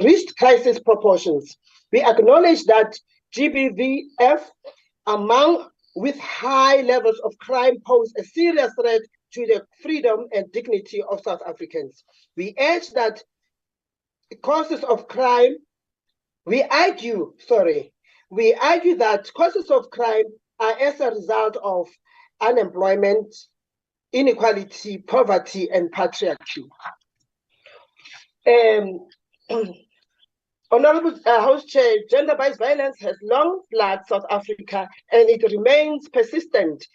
reached crisis proportions. We acknowledge that GBVF, among with high levels of crime, pose a serious threat to the freedom and dignity of South Africans. We urge that causes of crime, we argue that causes of crime are as a result of unemployment, inequality, poverty, and patriarchy. Honorable House Chair, gender-based violence has long plagued South Africa, and it remains a persistent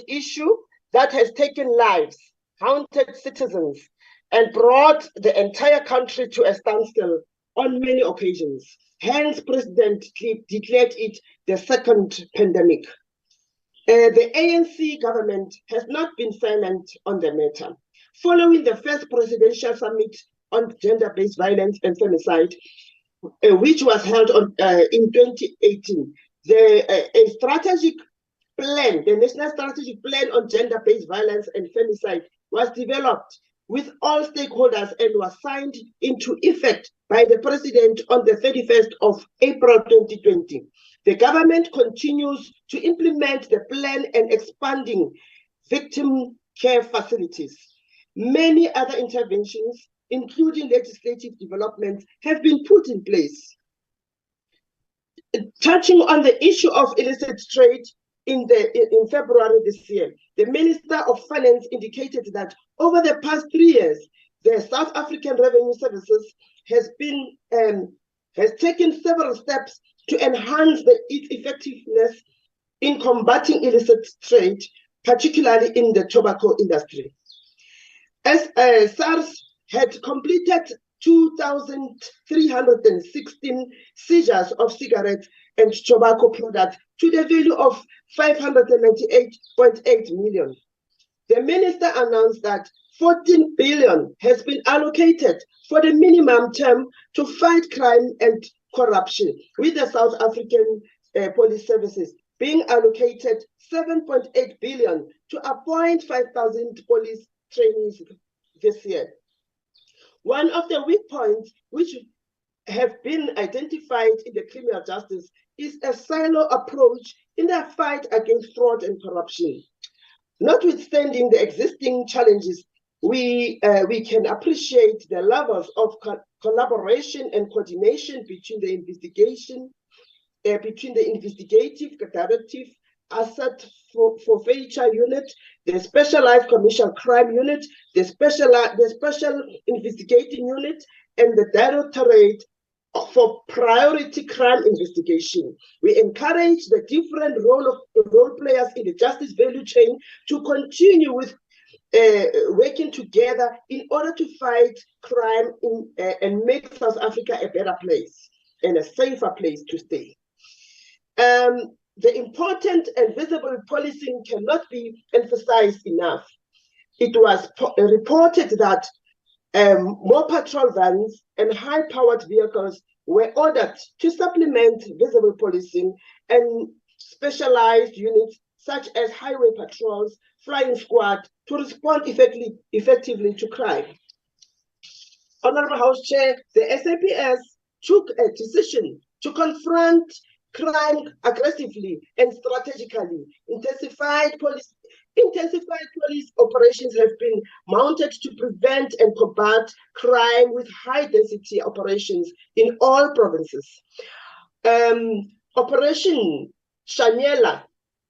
issue that has taken lives, haunted citizens, and brought the entire country to a standstill on many occasions. Hence, President declared it the second pandemic. The ANC government has not been silent on the matter. Following the first presidential summit on gender-based violence and femicide, which was held in 2018, a strategic plan, the National Strategic Plan on Gender-Based Violence and Femicide, was developed with all stakeholders and was signed into effect by the President on the 31st of April 2020. The government continues to implement the plan and expanding victim care facilities. Many other interventions, including legislative developments, have been put in place. Touching on the issue of illicit trade, in February this year, the Minister of Finance indicated that over the past 3 years, the South African Revenue Services has taken several steps to enhance its effectiveness in combating illicit trade, particularly in the tobacco industry. As SARS had completed 2,316 seizures of cigarettes and tobacco products to the value of 598.8 million. The minister announced that 14 billion has been allocated for the minimum term to fight crime and corruption, with the South African Police Services being allocated 7.8 billion to appoint 5,000 police trainees this year. One of the weak points which have been identified in the criminal justice is a silo approach in the fight against fraud and corruption. Notwithstanding the existing challenges, we can appreciate the levels of collaboration and coordination between the investigative directive, asset forfeiture unit, the specialized commercial crime unit, the special investigating unit, and the Directorate for Priority Crime Investigation. We encourage the different role players in the justice value chain to continue with working together in order to fight crime and make South Africa a better place and a safer place to stay. The important and visible policing cannot be emphasized enough. It was reported that More patrol vans and high-powered vehicles were ordered to supplement visible policing, and specialized units such as highway patrols, flying squad, to respond effectively to crime. Honorable House Chair, the SAPS took a decision to confront crime aggressively and strategically. Intensified police operations have been mounted to prevent and combat crime with high-density operations in all provinces. Operation Shanyela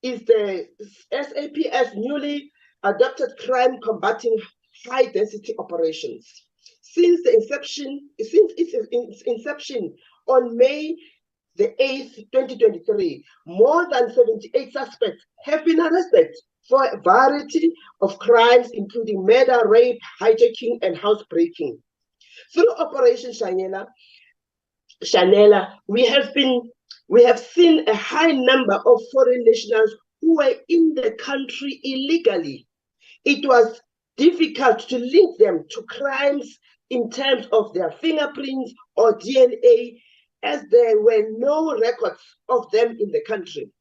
is the SAPS newly adopted crime combating high-density operations. Since its inception on May the 8th, 2023, more than 78 suspects have been arrested for a variety of crimes, including murder, rape, hijacking, and housebreaking. Through Operation Shanela, we have seen a high number of foreign nationals who were in the country illegally. It was difficult to link them to crimes in terms of their fingerprints or DNA, as there were no records of them in the country.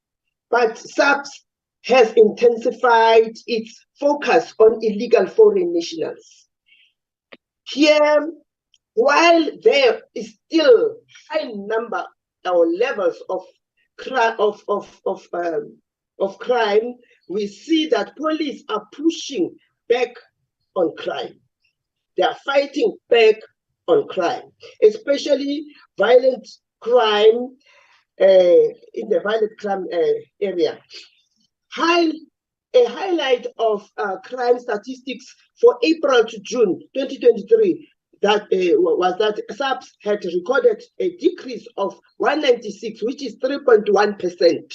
But SAPS has intensified its focus on illegal foreign nationals. Here, while there is still high number or levels of crime, we see that police are pushing back on crime. They are fighting back on crime, especially violent crime in the violent crime area. A highlight of crime statistics for April to June 2023 was that SAPS had recorded a decrease of 196, which is 3.1%,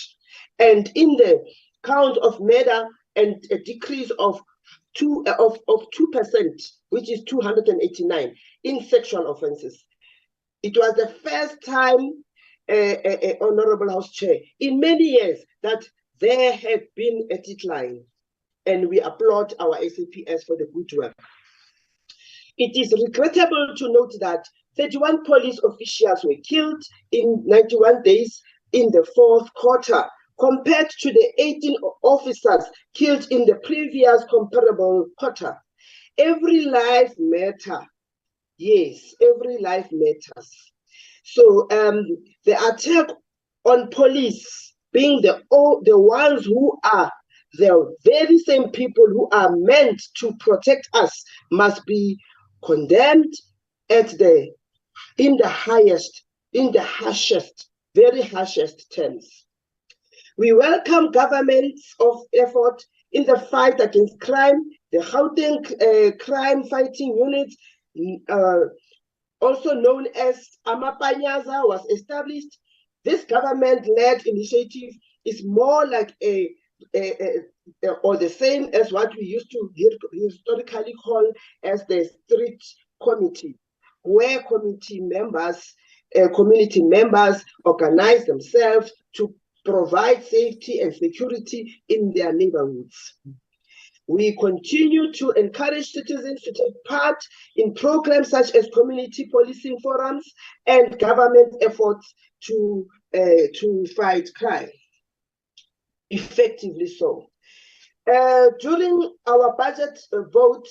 and in the count of murder, and a decrease of 2%, which is 289 in sexual offenses. It was the first time, Honorable House Chair, in many years that there had been a decline, and we applaud our SAPS for the good work. It is regrettable to note that 31 police officials were killed in 91 days in the fourth quarter, compared to the 18 officers killed in the previous comparable quarter. Every life matters. Yes, every life matters. So the attack on police, being the ones who are the very same people who are meant to protect us, must be condemned in the harshest, very harshest terms. We welcome government's effort in the fight against crime. The Gauteng Crime Fighting Unit, also known as Amapanyaza, was established. This government-led initiative is more like or the same as what we used to historically call as the street committee, where community members organize themselves to provide safety and security in their neighborhoods. We continue to encourage citizens to take part in programs such as community policing forums and government efforts to fight crime effectively. So, during our budget vote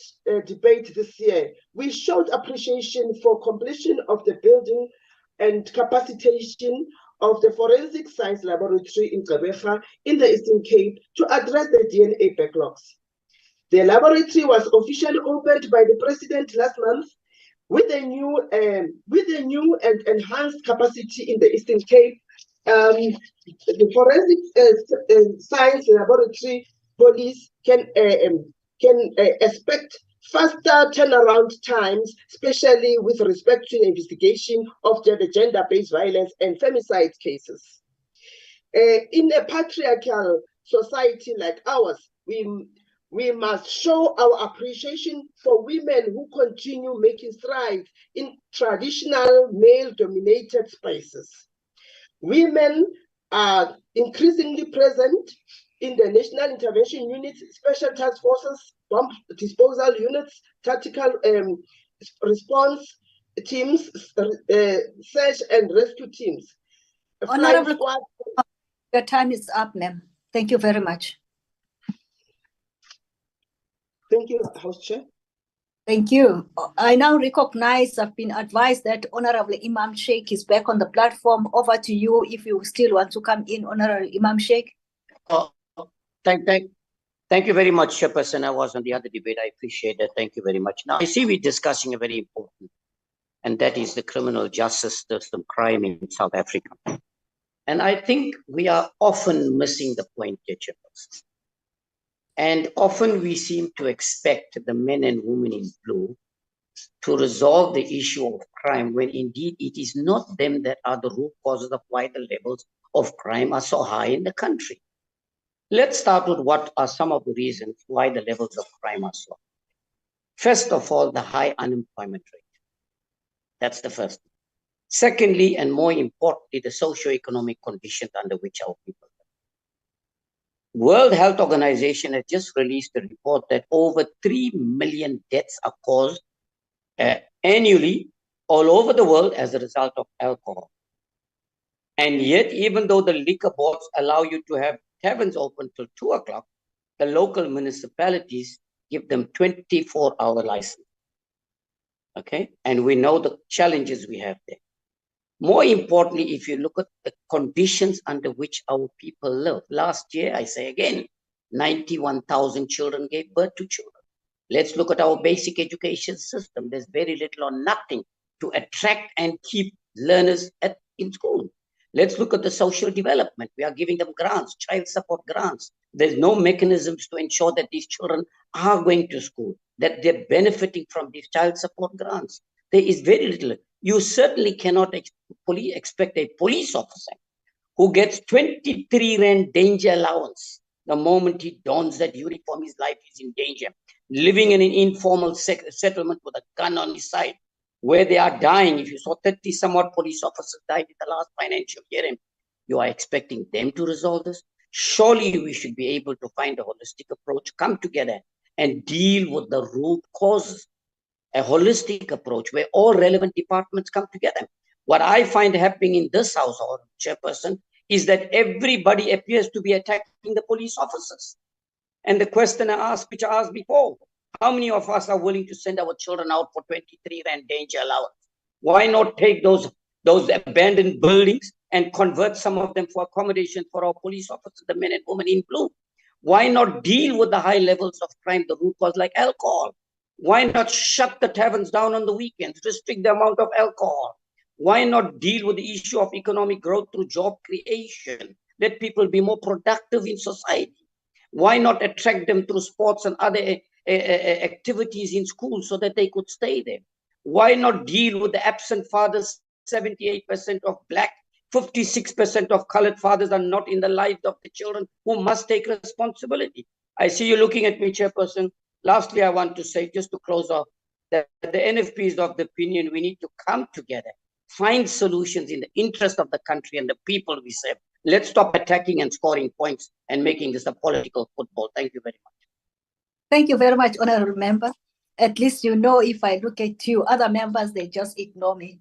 debate this year, we showed appreciation for completion of the building and capacitation of the Forensic Science Laboratory in Gqeberha in the Eastern Cape to address the DNA backlogs. The laboratory was officially opened by the President last month with a new and enhanced capacity in the Eastern Cape. The Forensic Science Laboratory police can expect faster turnaround times, especially with respect to the investigation of the gender-based violence and femicide cases. In a patriarchal society like ours, we must show our appreciation for women who continue making strides in traditional male-dominated spaces. Women are increasingly present in the National Intervention Units, Special Task Forces, Bomb Disposal Units, Tactical response teams, search and rescue teams. Honorable, your time is up, ma'am. Thank you very much. Thank you, House Chair. Thank you. I now recognize, I've been advised that Honorable Imam Sheikh is back on the platform. Over to you if you still want to come in, Honorable Imam Sheikh. Thank you very much, Chairperson. I was on the other debate. I appreciate it. Thank you very much. Now, I see we're discussing a very important, and that is the criminal justice system, crime in South Africa. And I think we are often missing the point, Chairperson. And often we seem to expect the men and women in blue to resolve the issue of crime when indeed it is not them that are the root causes of why the levels of crime are so high in the country. Let's start with what are some of the reasons why the levels of crime are so high. First of all, the high unemployment rate. That's the first. Secondly, and more importantly, the socio-economic conditions under which our people live. World Health Organization has just released a report that over 3 million deaths are caused annually all over the world as a result of alcohol. And yet, even though the liquor boards allow you to have taverns open till 2 o'clock, the local municipalities give them 24-hour license. Okay, and we know the challenges we have there. More importantly, if you look at the conditions under which our people live. Last year, I say again, 91,000 children gave birth to children. Let's look at our basic education system. There's very little or nothing to attract and keep learners in school. Let's look at the social development. We are giving them grants, child support grants. There's no mechanisms to ensure that these children are going to school, that they're benefiting from these child support grants. There is very little. You certainly cannot expect a police officer who gets 23 Rand danger allowance the moment he dons that uniform. His life is in danger. Living in an informal settlement with a gun on his side, where they are dying. If you saw 30 somewhat police officers died in the last financial year, you are expecting them to resolve this? Surely we should be able to find a holistic approach, come together and deal with the root causes. A holistic approach where all relevant departments come together. What I find happening in this house, or Chairperson, is that everybody appears to be attacking the police officers. And the question I asked, which I asked before, how many of us are willing to send our children out for 23 Rand danger allowance? Why not take those abandoned buildings and convert some of them for accommodation for our police officers, the men and women in blue? Why not deal with the high levels of crime, the root cause like alcohol? Why not shut the taverns down on the weekends, restrict the amount of alcohol? Why not deal with the issue of economic growth through job creation? Let people be more productive in society. Why not attract them through sports and other activities in school so that they could stay there? Why not deal with the absent fathers? 78% of Black, 56% of colored fathers are not in the lives of the children who must take responsibility. I see you looking at me, Chairperson. Lastly, I want to say, just to close off, that the NFP is of the opinion we need to come together, find solutions in the interest of the country and the people we serve. Let's stop attacking and scoring points and making this a political football. Thank you very much. Thank you very much, Honorable Member. At least you know if I look at you, other members, they just ignore me.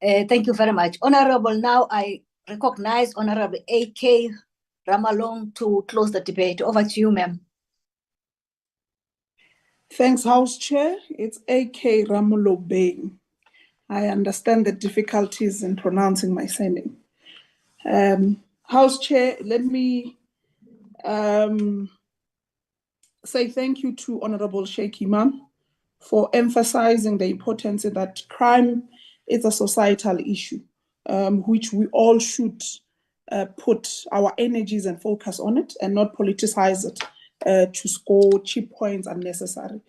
Thank you very much. Honorable, now I recognize Honorable A K Ramolobeng to close the debate. Over to you, ma'am. Thanks, House Chair. It's A K Ramolobeng. I understand the difficulties in pronouncing my surname. House Chair, let me say thank you to Honorable Sheikh Imam for emphasizing the importance that crime is a societal issue, which we all should put our energies and focus on it and not politicize it to score cheap points unnecessary.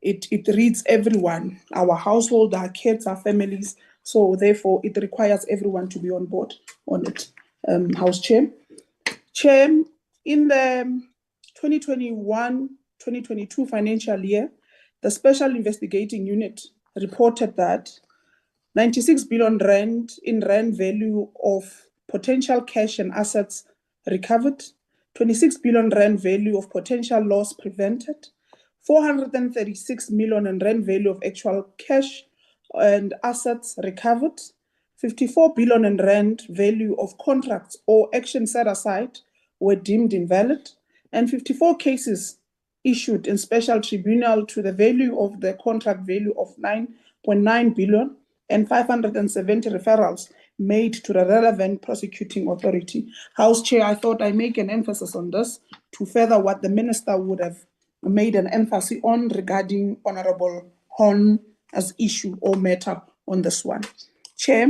It reads everyone, our household, our kids, our families. So therefore, it requires everyone to be on board on it. House Chair. Chair, in the 2021-2022 financial year, the Special Investigating Unit reported that 96 billion rand in rand value of potential cash and assets recovered, 26 billion rand value of potential loss prevented, 436 million in rand value of actual cash and assets recovered, 54 billion in rand value of contracts or actions set aside were deemed invalid, and 54 cases issued in special tribunal to the value of the contract value of 9.9 billion, and 570 referrals made to the relevant prosecuting authority. House Chair, I thought I make an emphasis on this to further what the Minister would have made an emphasis on regarding Honorable Horn as issue or matter on this one. Chair,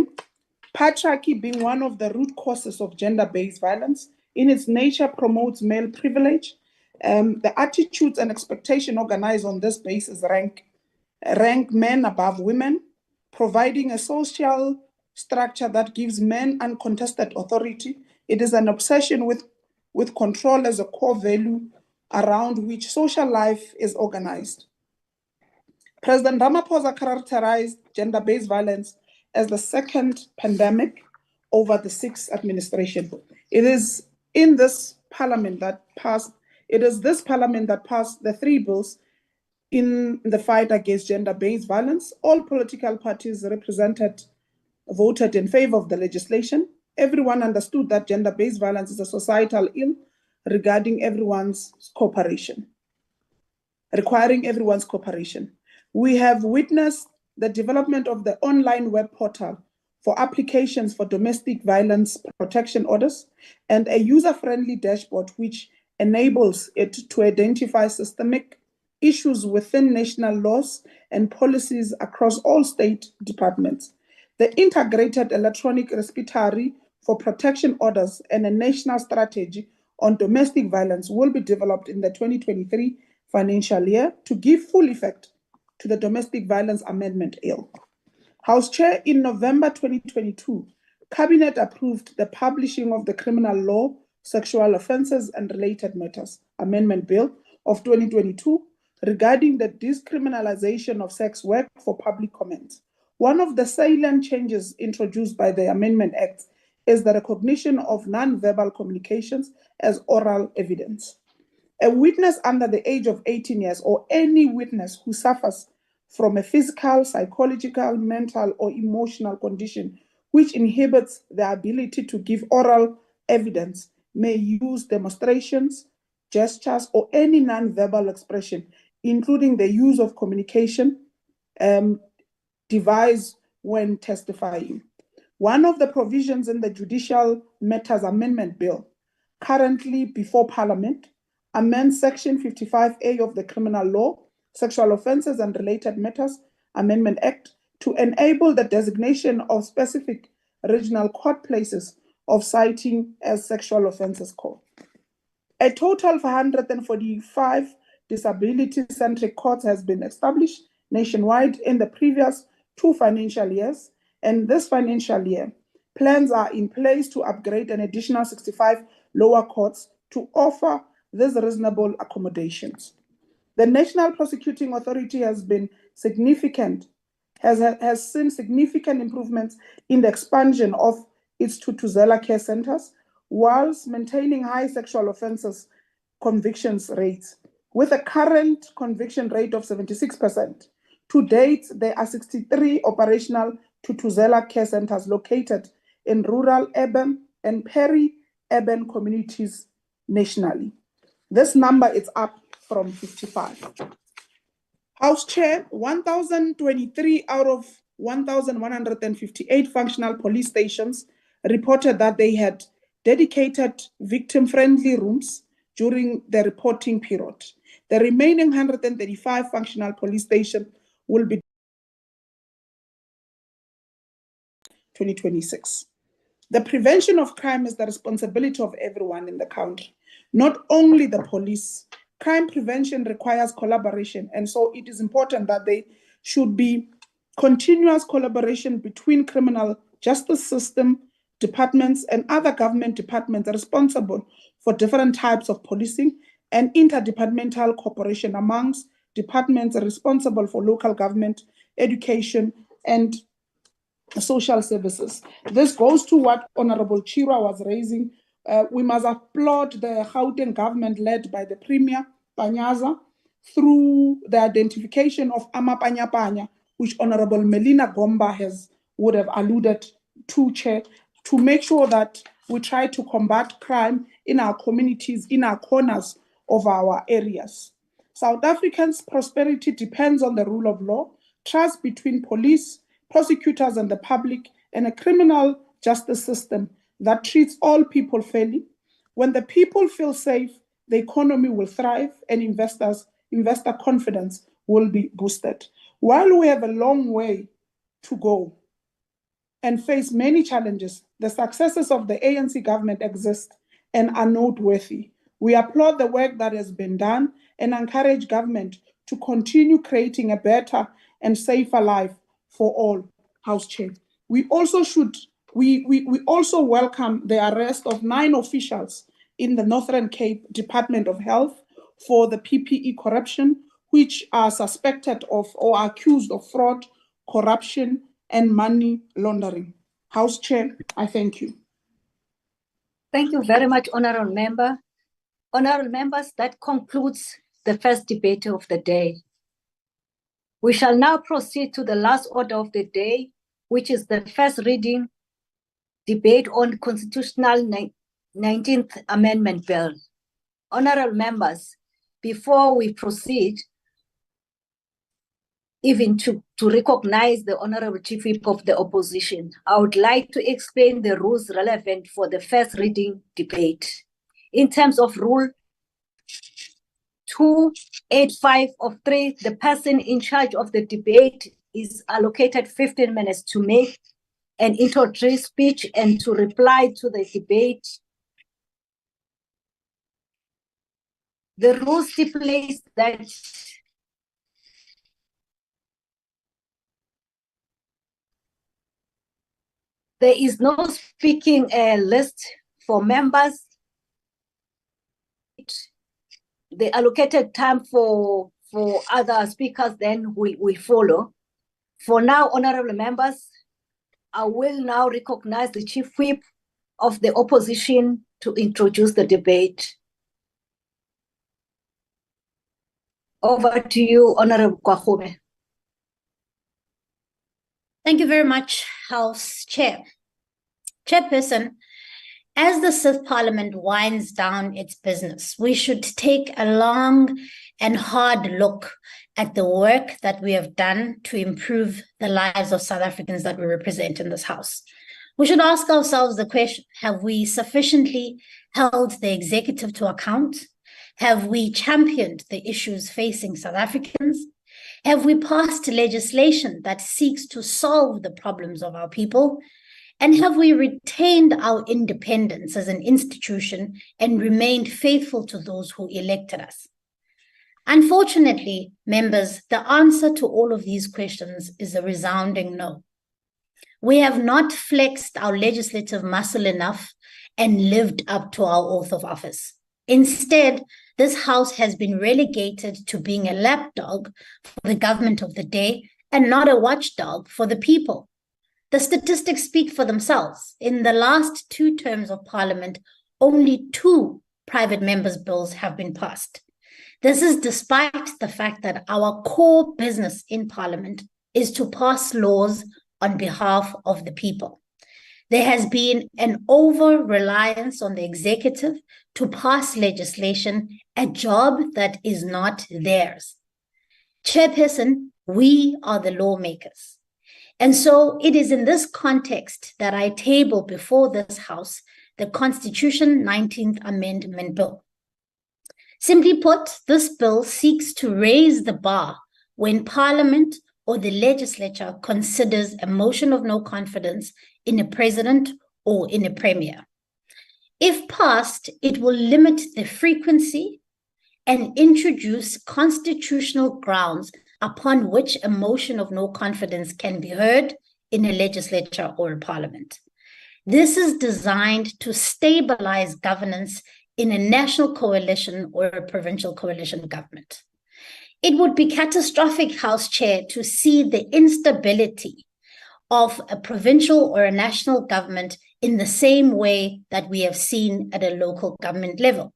patriarchy being one of the root causes of gender-based violence, in its nature promotes male privilege. The attitudes and expectation organized on this basis rank men above women, providing a social structure that gives men uncontested authority. It is an obsession with control as a core value around which social life is organized. President Ramaphosa characterized gender-based violence as the second pandemic over the sixth administration. It is this parliament that passed the 3 bills in the fight against gender-based violence. All political parties represented voted in favor of the legislation. Everyone understood that gender-based violence is a societal ill requiring everyone's cooperation. We have witnessed the development of the online web portal for applications for domestic violence protection orders and a user-friendly dashboard which enables it to identify systemic issues within national laws and policies across all state departments. The integrated electronic repository for protection orders and a national strategy on domestic violence will be developed in the 2023 financial year to give full effect to the Domestic Violence Amendment Bill. House Chair, in November 2022, Cabinet approved the publishing of the Criminal Law, Sexual Offences and Related Matters Amendment Bill of 2022 regarding the decriminalization of sex work for public comment. One of the salient changes introduced by the Amendment Act is the recognition of non-verbal communications as oral evidence. A witness under the age of 18 years or any witness who suffers from a physical, psychological, mental, or emotional condition which inhibits the ability to give oral evidence may use demonstrations, gestures, or any non-verbal expression, including the use of communication device when testifying. One of the provisions in the Judicial Matters Amendment Bill, currently before Parliament, amends Section 55A of the Criminal Law, Sexual Offences and Related Matters Amendment Act to enable the designation of specific regional court places of citing as sexual offences court. A total of 145 disability-centric courts has been established nationwide in the previous 2 financial years, and this financial year, plans are in place to upgrade an additional 65 lower courts to offer these reasonable accommodations. The National Prosecuting Authority has seen significant improvements in the expansion of its Thuthuzela care centers, whilst maintaining high sexual offences convictions rates. With a current conviction rate of 76%, to date, there are 63 operational Thuthuzela care centers located in rural, urban, and peri-urban communities nationally. This number is up from 55. House Chair, 1,023 out of 1,158 functional police stations reported that they had dedicated victim-friendly rooms during the reporting period. The remaining 135 functional police stations will be 2026. The prevention of crime is the responsibility of everyone in the country, not only the police. Crime prevention requires collaboration, and so it is important that there should be continuous collaboration between criminal justice system departments and other government departments responsible for different types of policing, and interdepartmental cooperation amongst departments responsible for local government, education, and social services. This goes to what Honorable Chirwa was raising. We must applaud the Gauteng government led by the Premier Panyaza through the identification of amapanya-panya, which Honorable Melina Gomba would have alluded to, Chair, to make sure that we try to combat crime in our communities, in our corners of our areas. South Africans' prosperity depends on the rule of law, trust between police, prosecutors, and the public, and a criminal justice system that treats all people fairly. When the people feel safe, the economy will thrive and investor confidence will be boosted. While we have a long way to go and face many challenges, the successes of the ANC government exist and are noteworthy. We applaud the work that has been done and encourage government to continue creating a better and safer life for all. House Chair. We also welcome the arrest of 9 officials in the Northern Cape Department of Health for the PPE corruption, which are suspected of or accused of fraud, corruption, and money laundering. House Chair, I thank you. Thank you very much, Honourable Member. Honourable members, that concludes the first debate of the day. We shall now proceed to the last order of the day, which is the first reading debate on Constitutional 19th Amendment Bill. Honourable members, before we proceed, even to recognize the Honourable Chief Whip of the Opposition, I would like to explain the rules relevant for the first reading debate. In terms of Rule 285 of 3, the person in charge of the debate is allocated 15 minutes to make an introductory speech and to reply to the debate. The rule stipulates that there is no speaking list for members. The allocated time for other speakers then will follow. For now, honourable members, I will now recognize the Chief Whip of the Opposition to introduce the debate. Over to you, Honourable Kwahome. Thank you very much, House Chair. Chairperson, as the Sixth Parliament winds down its business, we should take a long and hard look at the work that we have done to improve the lives of South Africans that we represent in this House. We should ask ourselves the question, have we sufficiently held the executive to account? Have we championed the issues facing South Africans? Have we passed legislation that seeks to solve the problems of our people? And have we retained our independence as an institution and remained faithful to those who elected us? Unfortunately, members, the answer to all of these questions is a resounding no. We have not flexed our legislative muscle enough and lived up to our oath of office. Instead, this House has been relegated to being a lapdog for the government of the day and not a watchdog for the people. The statistics speak for themselves. In the last 2 terms of Parliament, only 2 private members' bills have been passed. This is despite the fact that our core business in Parliament is to pass laws on behalf of the people. There has been an over-reliance on the executive to pass legislation, a job that is not theirs. Chairperson, we are the lawmakers. And so it is in this context that I table before this House the Constitution 19th Amendment Bill. Simply put, this bill seeks to raise the bar when Parliament or the legislature considers a motion of no confidence in a president or in a premier. If passed, it will limit the frequency and introduce constitutional grounds upon which a motion of no confidence can be heard in a legislature or a parliament. This is designed to stabilize governance in a national coalition or a provincial coalition government. It would be catastrophic, House Chair, to see the instability of a provincial or a national government in the same way that we have seen at a local government level.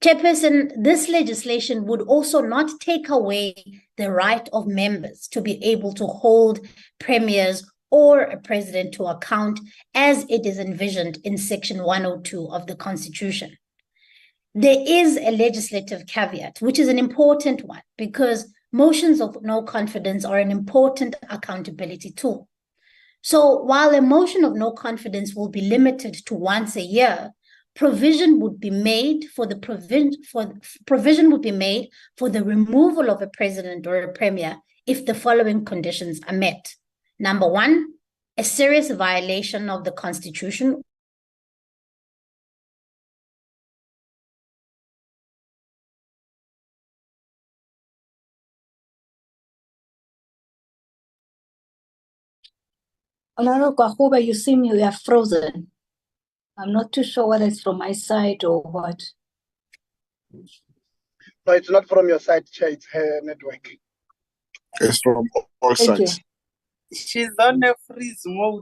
Chairperson, this legislation would also not take away the right of members to be able to hold premiers or a president to account as it is envisioned in Section 102 of the Constitution. There is a legislative caveat, which is an important one, because motions of no confidence are an important accountability tool. So while a motion of no confidence will be limited to once a year, provision would be made for the removal of a president or a premier if the following conditions are met. Number one, a serious violation of the Constitution . Honorable Kwahuba, you seem you are frozen. I'm not too sure whether it's from my side or what. No, it's not from your side, Chair. It's her network. It's from all Thank sides. She's on a freeze mode.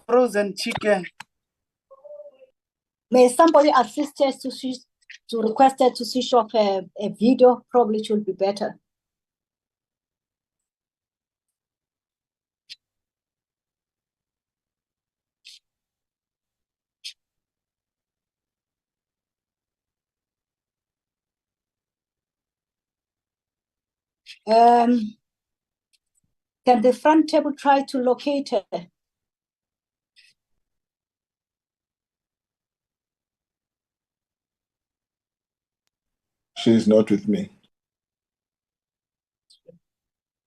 Frozen chicken. May somebody assist us to request her to switch off a video? Probably it will be better. Can the front table try to locate her? She's not with me.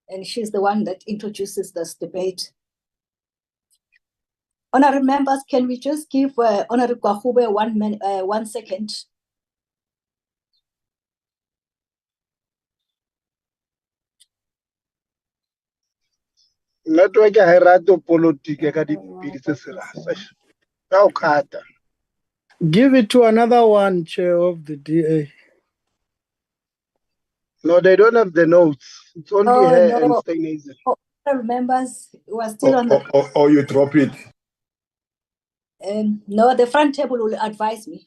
And she's the one that introduces this debate. Honorable members, can we just give Honorable Kwahube 1 second? Network ya herato politike ka dipidi tse serasa. Ka o khata. Give it to another one, Chair of the DA. No, they don't have the notes. It's only her and No. Steinhazen. Honorable members, we are still on the... Or you drop it. No, the front table will advise me.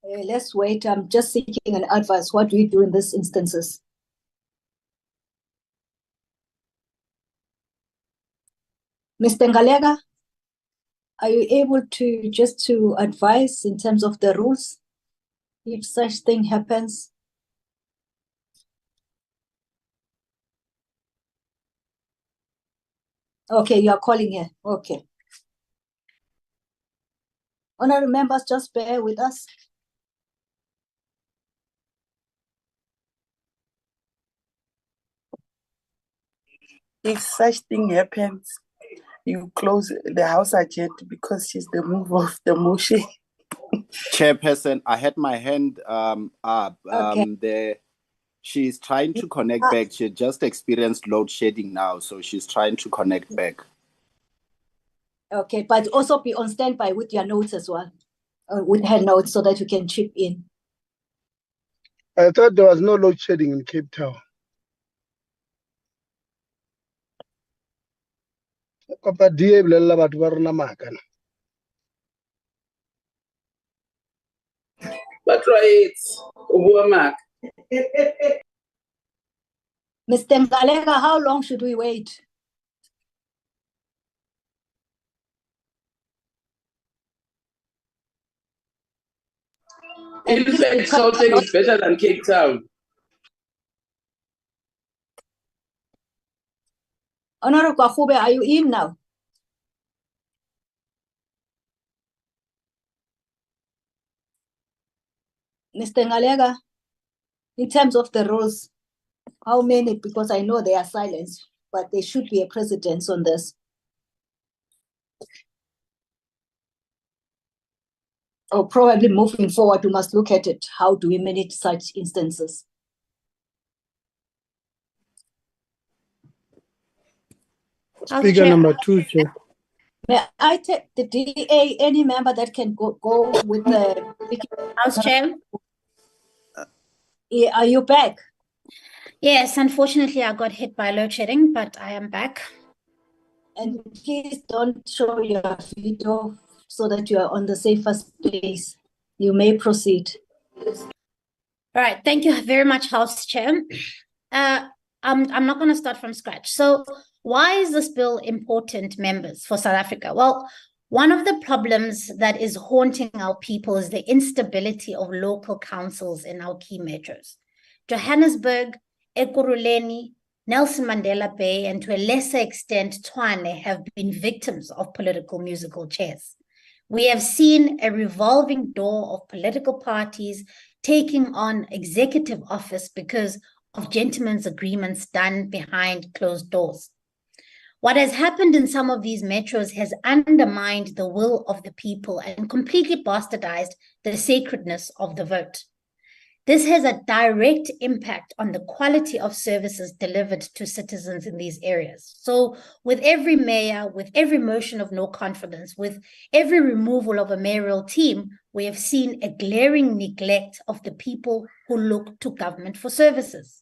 Let's wait. I'm just seeking an advice. What do we do in these instances? Mr. Ngalega, are you able to advise in terms of the rules if such thing happens? Okay, you are calling here. Okay. Honorable members, just bear with us. If such thing happens, you close the House agenda because she's the mover of the motion. Chairperson, I had my hand up. Okay. She's trying to connect back. She just experienced load shedding now, so she's trying to connect back. Okay, but also be on standby with your notes as well, with her notes, so that you can chip in. I thought there was no load shedding in Cape Town. Papa DA bolela batho ba rona maka na. But right, Mark. Mr. Ngalega, how long should we wait? In fact, Gauteng is better than Cape Town. Honorable Kwahube, are you in now? Mr. Ngalega, in terms of the rules, how many? Because I know they are silenced, but there should be a precedence on this. Or probably moving forward, we must look at it. How do we manage such instances? Speaker number 2, Chair. May I take the DA, any member that can go with the... House Chair? Are you back? Yes, unfortunately, I got hit by load shedding, but I am back. And please don't show your video so that you are on the safer space. You may proceed. All right, thank you very much, House Chair. I'm not going to start from scratch. So why is this bill important, members, for South Africa? Well, one of the problems that is haunting our people is the instability of local councils in our key metros. Johannesburg, Ekurhuleni, Nelson Mandela Bay, and to a lesser extent, Tshwane have been victims of political musical chairs. We have seen a revolving door of political parties taking on executive office because of gentlemen's agreements done behind closed doors. What has happened in some of these metros has undermined the will of the people and completely bastardized the sacredness of the vote. This has a direct impact on the quality of services delivered to citizens in these areas. So with every mayor, with every motion of no confidence, with every removal of a mayoral team, we have seen a glaring neglect of the people who look to government for services.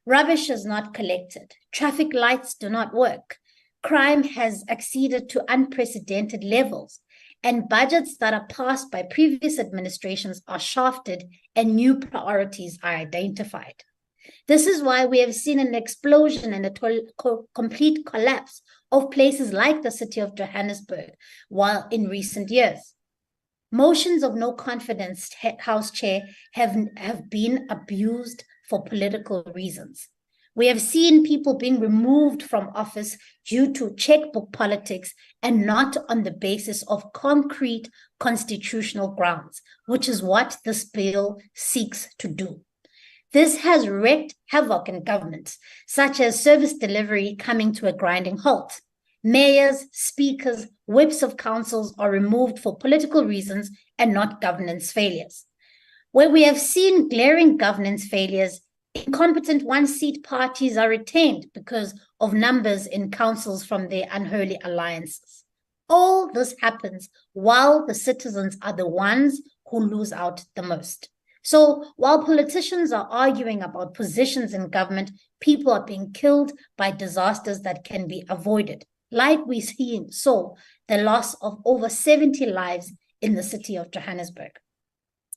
Rubbish is not collected. Traffic lights do not work. Crime has acceded to unprecedented levels. And budgets that are passed by previous administrations are shafted and new priorities are identified. This is why we have seen an explosion and a complete collapse of places like the city of Johannesburg while in recent years. Motions of no confidence, House Chair, have been abused for political reasons. We have seen people being removed from office due to checkbook politics and not on the basis of concrete constitutional grounds, which is what this bill seeks to do. This has wreaked havoc in government, such as service delivery coming to a grinding halt. Mayors, speakers, whips of councils are removed for political reasons and not governance failures. Where we have seen glaring governance failures, incompetent one-seat parties are retained because of numbers in councils from their unholy alliances. All this happens while the citizens are the ones who lose out the most. So while politicians are arguing about positions in government, people are being killed by disasters that can be avoided, like we saw the loss of over 70 lives in the city of Johannesburg.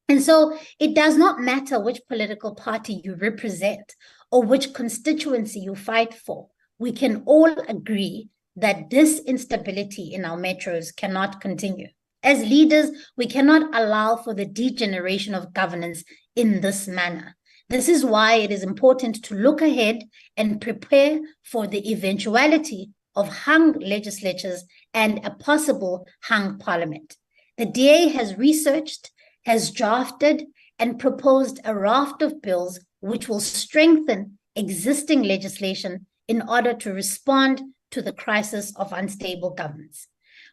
And so it does not matter which political party you represent or which constituency you fight for. We can all agree that this instability in our metros cannot continue. As leaders, we cannot allow for the degeneration of governance in this manner. This is why it is important to look ahead and prepare for the eventuality of hung legislatures and a possible hung parliament. The DA has researched, has drafted and proposed a raft of bills which will strengthen existing legislation in order to respond to the crisis of unstable governance.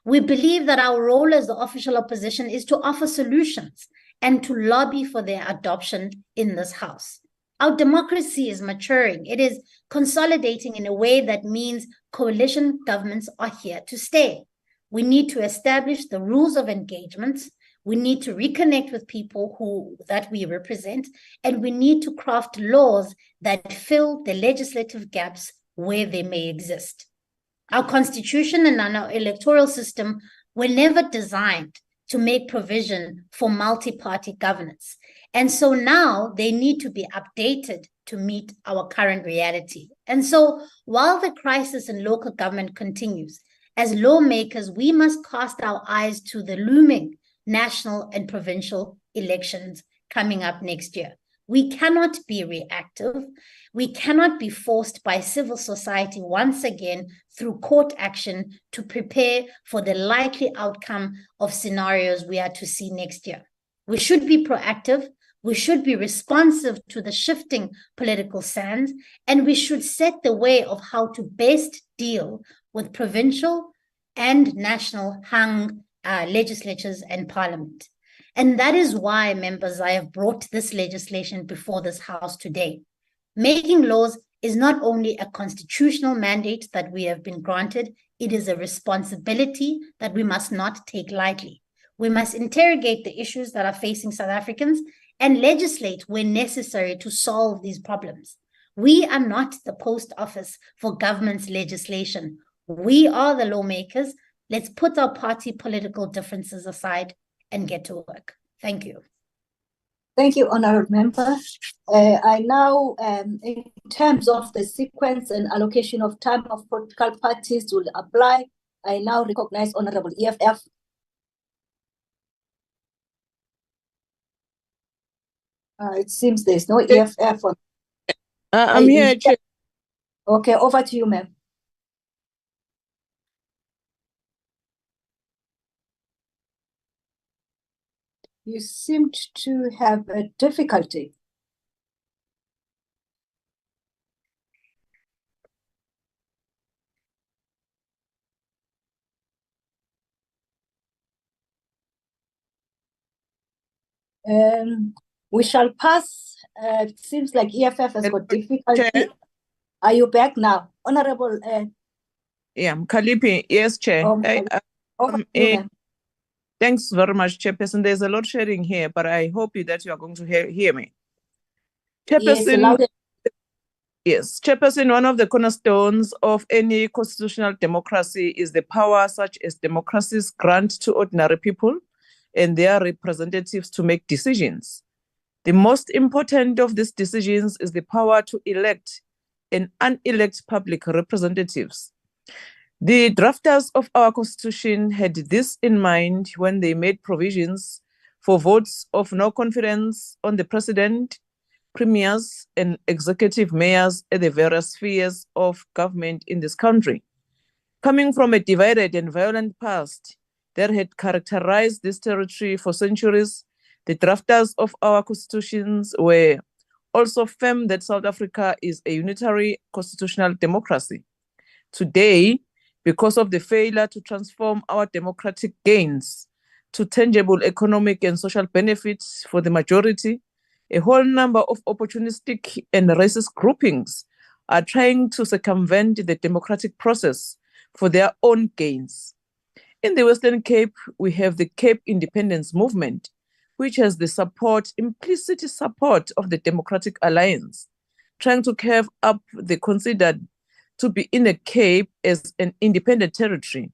We believe that our role as the official opposition is to offer solutions and to lobby for their adoption in this House. Our democracy is maturing. It is consolidating in a way that means coalition governments are here to stay. We need to establish the rules of engagement. We need to reconnect with people that we represent, and we need to craft laws that fill the legislative gaps where they may exist. Our constitution and our electoral system were never designed to make provision for multi-party governance. And so now they need to be updated to meet our current reality. And so while the crisis in local government continues, as lawmakers, we must cast our eyes to the looming national and provincial elections coming up next year. We cannot be reactive. We cannot be forced by civil society once again through court action to prepare for the likely outcome of scenarios we are to see next year. We should be proactive. We should be responsive to the shifting political sands, and we should set the way of how to best deal with provincial and national hung legislatures and parliament. And that is why, members, I have brought this legislation before this House today. Making laws is not only a constitutional mandate that we have been granted, it is a responsibility that we must not take lightly. We must interrogate the issues that are facing South Africans and legislate where necessary to solve these problems. We are not the post office for government's legislation. We are the lawmakers. Let's put our party political differences aside and get to work. Thank you. Thank you, Honourable Member. I now, in terms of the sequence and allocation of time of political parties will apply, I now recognize Honourable EFF. It seems there's no EFF. I'm here, Chair. Okay, over to you, ma'am. You seemed to have a difficulty. We shall pass. It seems like EFF has got difficulty. Chair. Are you back now? Honorable. Yeah, Kalipi. Yes, Chair. Over to you, ma'am. Thanks very much, Chairperson. There's a lot sharing here, but I hope that you are going to hear me. Chairperson, yes, Chairperson, one of the cornerstones of any constitutional democracy is the power such as democracies grant to ordinary people and their representatives to make decisions. The most important of these decisions is the power to elect and unelect public representatives. The drafters of our Constitution had this in mind when they made provisions for votes of no confidence on the President, premiers, and executive mayors at the various spheres of government in this country. Coming from a divided and violent past that had characterized this territory for centuries, the drafters of our constitutions were also firm that South Africa is a unitary constitutional democracy. Today, because of the failure to transform our democratic gains to tangible economic and social benefits for the majority, a whole number of opportunistic and racist groupings are trying to circumvent the democratic process for their own gains. In the Western Cape, we have the Cape Independence Movement, which has the implicit support of the Democratic Alliance, trying to carve up the considered to be in a Cape as an independent territory.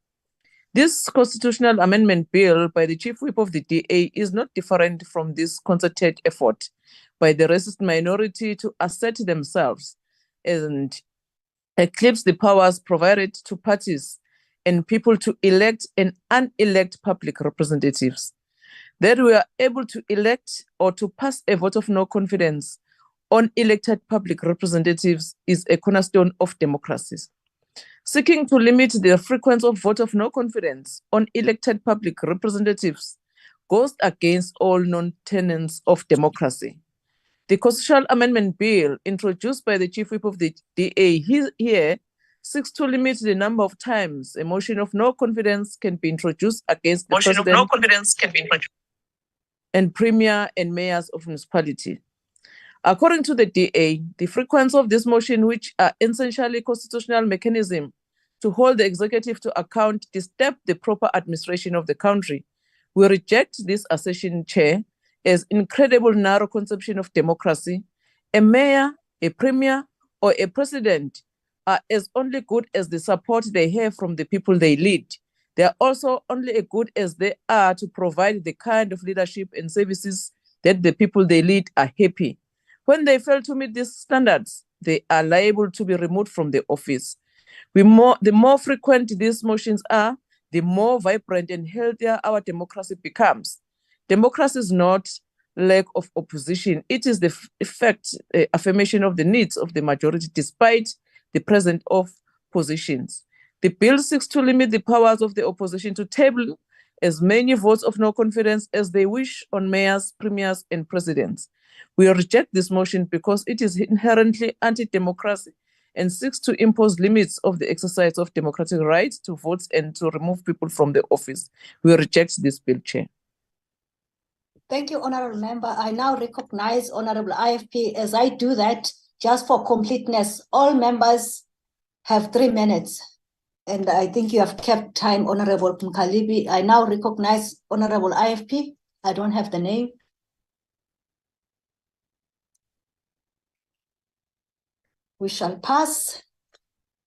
This constitutional amendment bill by the Chief Whip of the DA is not different from this concerted effort by the racist minority to assert themselves and eclipse the powers provided to parties and people to elect and unelect public representatives. That we are able to elect or to pass a vote of no confidence on elected public representatives is a cornerstone of democracies. Seeking to limit the frequency of vote of no confidence on elected public representatives goes against all known tenets of democracy. The Constitutional Amendment Bill introduced by the Chief Whip of the DA here seeks to limit the number of times a motion of no confidence can be introduced against the President and Premier and mayors of municipality. According to the DA, the frequency of this motion, which are essentially constitutional mechanism to hold the executive to account, disturb the proper administration of the country. We reject this assertion, Chair, as incredible narrow conception of democracy. A mayor, a premier, or a president are as only good as the support they have from the people they lead. They are also only as good as they are to provide the kind of leadership and services that the people they lead are happy. When they fail to meet these standards, they are liable to be removed from the office. The more frequent these motions are, the more vibrant and healthier our democracy becomes. Democracy is not lack of opposition. It is the affirmation of the needs of the majority despite the presence of positions. The bill seeks to limit the powers of the opposition to table as many votes of no confidence as they wish on mayors, premiers, and presidents. We reject this motion because it is inherently anti-democracy and seeks to impose limits of the exercise of democratic rights to vote and to remove people from the office. We reject this bill, Chair. Thank you, Honourable Member. I now recognize Honourable IFP. As I do that, just for completeness, all members have 3 minutes. And I think you have kept time, Honourable Mkalibi. I now recognize Honourable IFP. I don't have the name. We shall pass.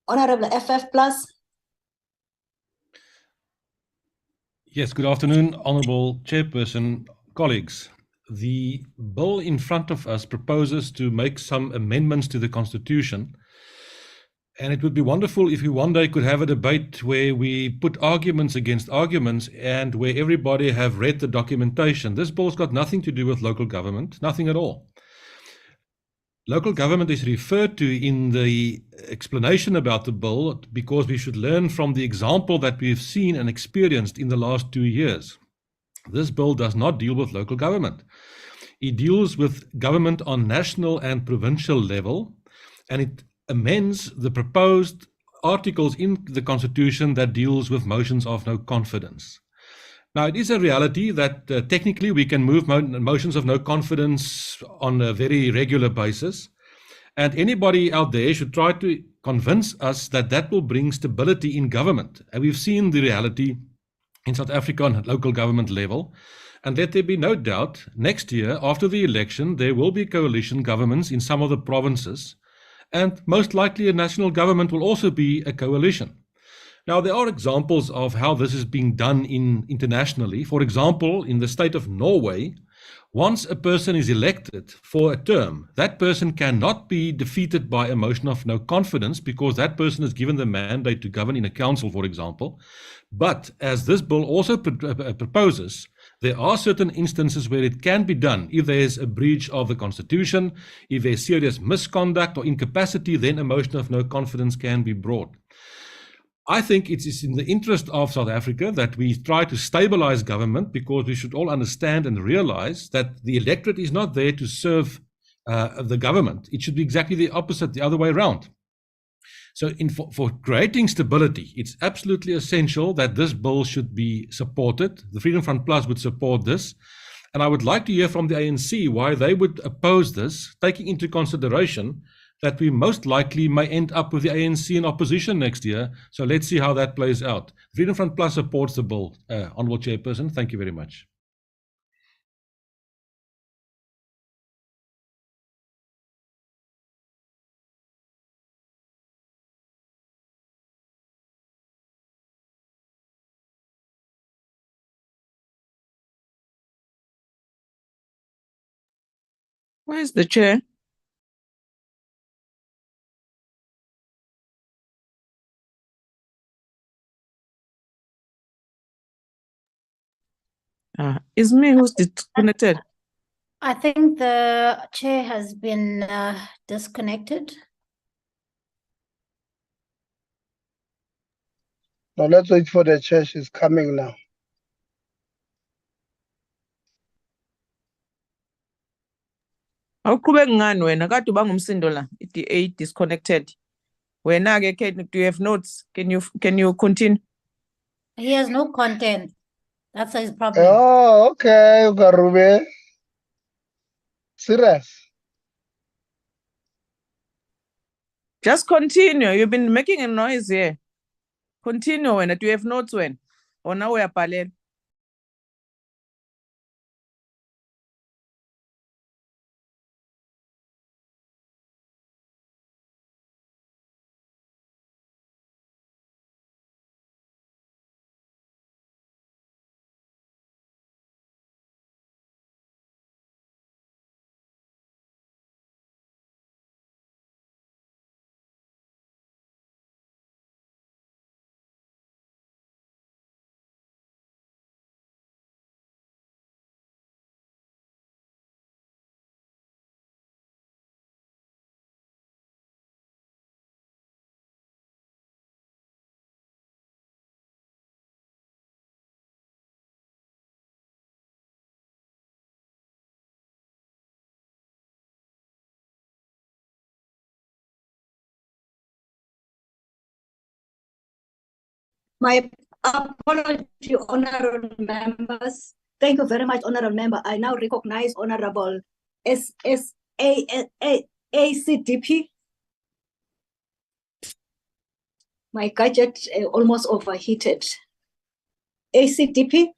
Honourable FF Plus. Yes, good afternoon, Honourable Chairperson, colleagues, the bill in front of us proposes to make some amendments to the Constitution. And it would be wonderful if we one day could have a debate where we put arguments against arguments and where everybody have read the documentation. This bill's got nothing to do with local government, nothing at all. Local government is referred to in the explanation about the bill because we should learn from the example that we've seen and experienced in the last 2 years. This bill does not deal with local government. It deals with government on national and provincial level, and it amends the proposed articles in the Constitution that deals with motions of no confidence. Now, it is a reality that technically we can move motions of no confidence on a very regular basis, and anybody out there should try to convince us that that will bring stability in government. And we've seen the reality in South Africa on local government level, and let there be no doubt, next year, after the election, there will be coalition governments in some of the provinces, and most likely a national government will also be a coalition. Now, there are examples of how this is being done internationally. For example, in the state of Norway, once a person is elected for a term, that person cannot be defeated by a motion of no confidence because that person is given the mandate to govern in a council, for example. But as this bill also proposes, there are certain instances where it can be done. If there's a breach of the Constitution, if there's serious misconduct or incapacity, then a motion of no confidence can be brought. I think it is in the interest of South Africa that we try to stabilize government, because we should all understand and realize that the electorate is not there to serve the government. It should be exactly the opposite, the other way around. So for creating stability, it's absolutely essential that this bill should be supported. The Freedom Front Plus would support this. And I would like to hear from the ANC why they would oppose this, taking into consideration that we most likely may end up with the ANC in opposition next year. So let's see how that plays out. Freedom Front Plus supports the bill. Honourable Chairperson, thank you very much. Where is the chair? It's me who's disconnected. I think the chair has been disconnected. Now let's wait for the chair. She's coming now. Awuqhubeki ngani wena kade ubanga umsindo la i disconnected. Wena ke do you have notes? Can you continue? He has no content. That's his problem. Oh, okay, Ukarube. Serious. Just continue. You've been making a noise here. Continue wena. Do you have notes when? Or now we are parallel? My apology, honorable members. Thank you very much, honorable member. I now recognize honorable ACDP. My gadget almost overheated. ACDP.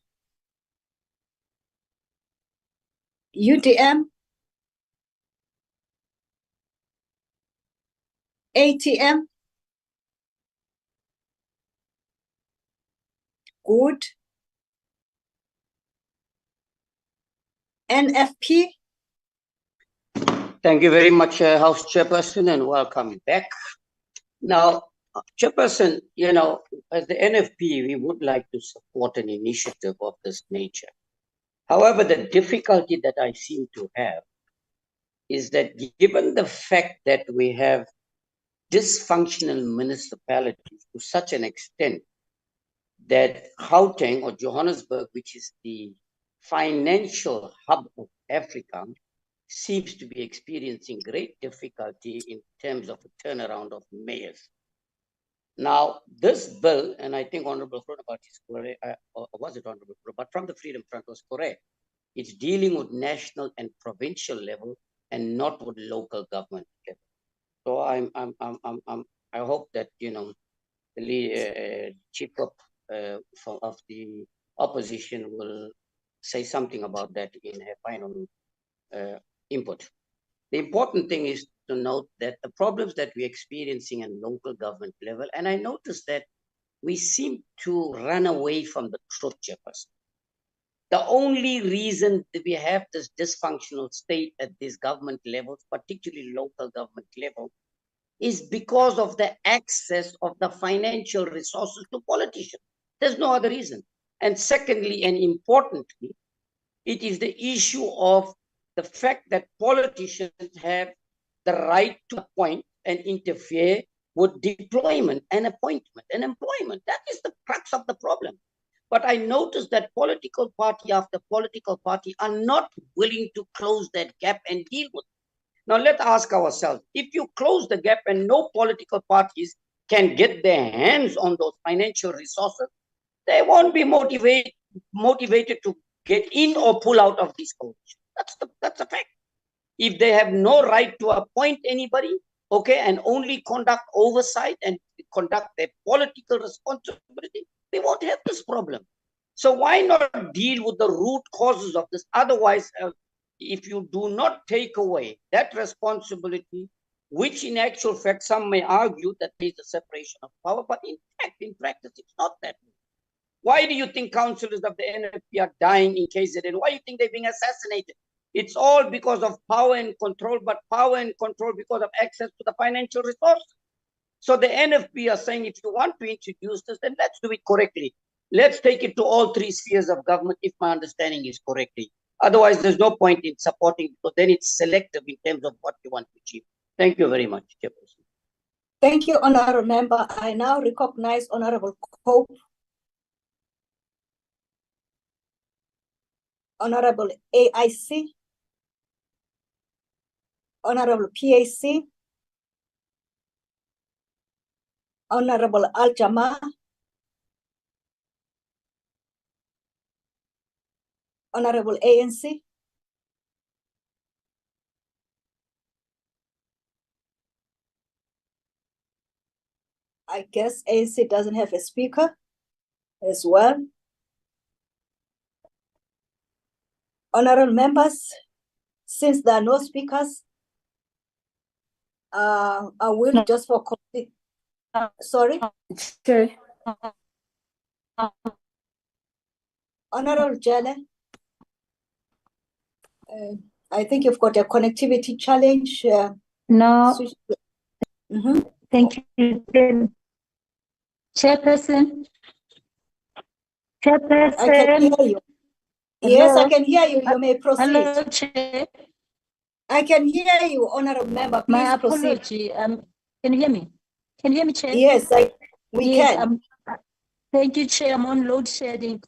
UDM. ATM. Good. NFP. Thank you very much, House Chairperson, and welcome back. Now, Chairperson, you know, as the NFP, we would like to support an initiative of this nature. However, the difficulty that I seem to have is that given the fact that we have dysfunctional municipalities to such an extent that Gauteng or Johannesburg, which is the financial hub of Africa, seems to be experiencing great difficulty in terms of a turnaround of mayors. Now, this bill, and I think Honorable Groenewald is correct, or was it Honorable, but from the Freedom Front was correct. It's dealing with national and provincial level and not with local government level. So I hope that, you know, the chief of the opposition will say something about that in her final input. The important thing is to note that the problems that we're experiencing at local government level, and I noticed that we seem to run away from the truth, Chairperson. The only reason that we have this dysfunctional state at these government levels, particularly local government level, is because of the access of the financial resources to politicians. There's no other reason. And secondly, and importantly, it is the issue of the fact that politicians have the right to appoint and interfere with deployment and appointment and employment. That is the crux of the problem. But I noticed that political party after political party are not willing to close that gap and deal with it. Now let's ask ourselves, if you close the gap and no political parties can get their hands on those financial resources, they won't be motivated to get in or pull out of this coalition. That's a fact. If they have no right to appoint anybody, okay, and only conduct oversight and conduct their political responsibility, we won't have this problem. So why not deal with the root causes of this? Otherwise, if you do not take away that responsibility, which in actual fact, some may argue that there is a separation of power, but in fact, in practice, it's not that way. Why do you think councillors of the NFP are dying in KZN? Why do you think they're being assassinated? It's all because of power and control, but power and control because of access to the financial resources. So the NFP are saying, if you want to introduce this, then let's do it correctly. Let's take it to all three spheres of government, if my understanding is correctly. Otherwise, there's no point in supporting, because then it's selective in terms of what you want to achieve. Thank you very much, Chairperson. Thank you, Honourable Member. I now recognize Honourable Cope. Honourable AIC. Honourable PAC. Honourable Al-Jama. Honourable ANC. I guess ANC doesn't have a speaker as well. Honourable members, since there are no speakers, I will just for sorry. Sure. Honourable Jelle, I think you've got a connectivity challenge. No. Thank you, Chairperson. Chairperson. I can hear you. Yes, I can hear you. You may proceed. Hello, Chair. I can hear you, Honourable Member. Please My proceed. apology. Can you hear me? Can you hear me, Chair? Yes, we can. Thank you, Chair. I'm on load shedding.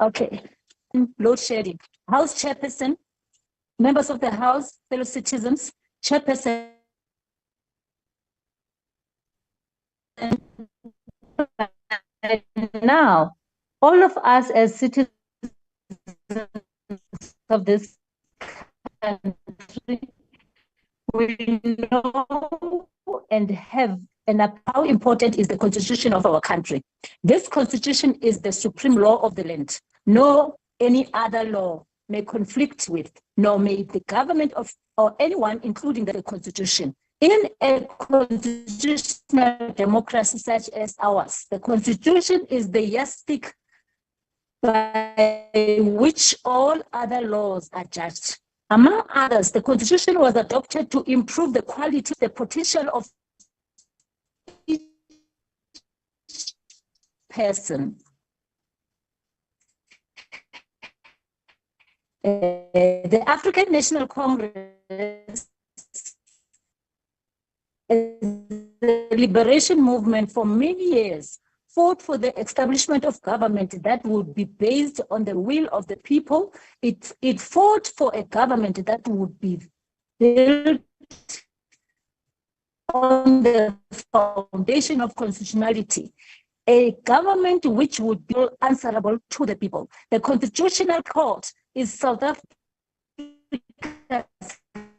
Okay, load shedding. House Chairperson, members of the House, fellow citizens, Chairperson. Now, all of us as citizens of this country, we know and how important is the constitution of our country. This constitution is the supreme law of the land. No any other law may conflict with, nor may the government or anyone, including the constitution. In a constitutional democracy such as ours, the constitution is the yardstick by which all other laws are judged. Among others, the Constitution was adopted to improve the quality, the potential of each person. The African National Congress, the liberation movement for many years, fought for the establishment of government that would be based on the will of the people. It fought for a government that would be built on the foundation of constitutionality, a government which would be answerable to the people. The Constitutional Court is South Africa's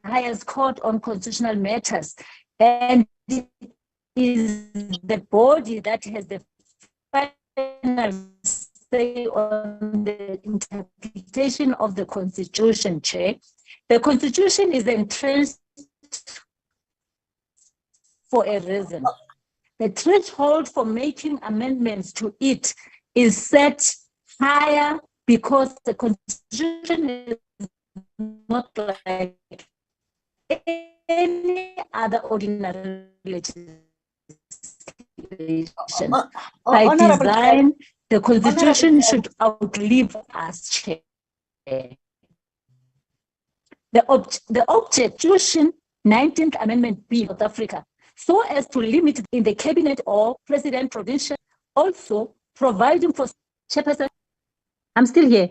highest court on constitutional matters, and it is the body that has the final say on the interpretation of the Constitution, Chair. The Constitution is entrenched for a reason. The threshold for making amendments to it is set higher because the Constitution is not like any other ordinary legislation. By design, the Constitution should outlive us, Chair. The Constitution 19th Amendment B, South Africa, so as to limit in the cabinet or president provincial, also providing for Chairperson. I'm still here.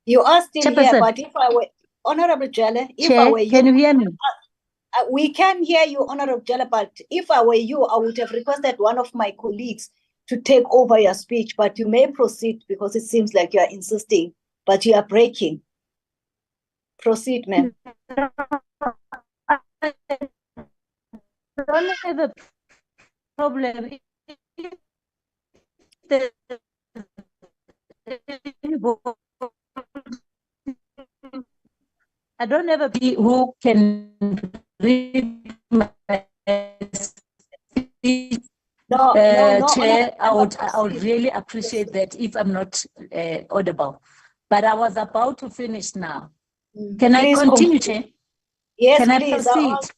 You are still here, Chairperson. but if I were Honorable Jelle, if Chair, I were you, can you hear me? We can hear you, Honorable Jelle, but if I were you, I would have requested one of my colleagues to take over your speech, but you may proceed because it seems like you are insisting, but you are breaking. Proceed, ma'am. I don't have a problem. I don't have a be who can read my speech. Chair, I would really appreciate that if I'm not audible. But I was about to finish now. Can I continue, Chair? Yes, can please. I proceed?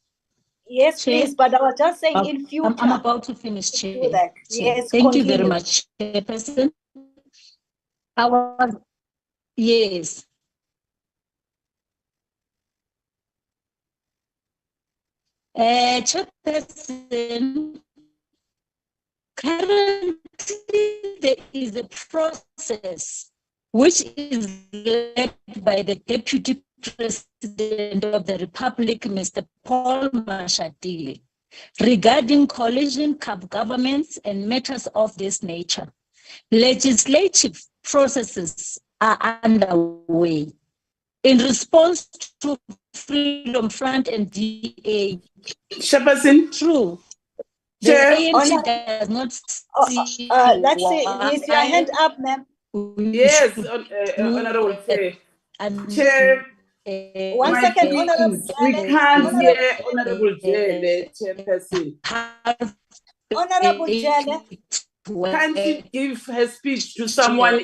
Yes, Chair? please. But I was just saying in future. I'm about to finish, Chair. Do that. Chair. Yes, Thank you very continue. much, Chairperson. Yes. Chairperson, currently there is a process which is led by the Deputy President of the Republic, Mr. Paul Mashatile, regarding coalition governments and matters of this nature. Legislative processes are underway. In response to Freedom Front and DA, Chairperson. True. Chair. The ANC does not see let's see. Is your hand up, ma'am? Yes, Honorable Chair. Chair. 1 second, Honorable We can't hear Honorable Jelle, Chairperson. Honorable Jelle. Can't she give her speech to someone else,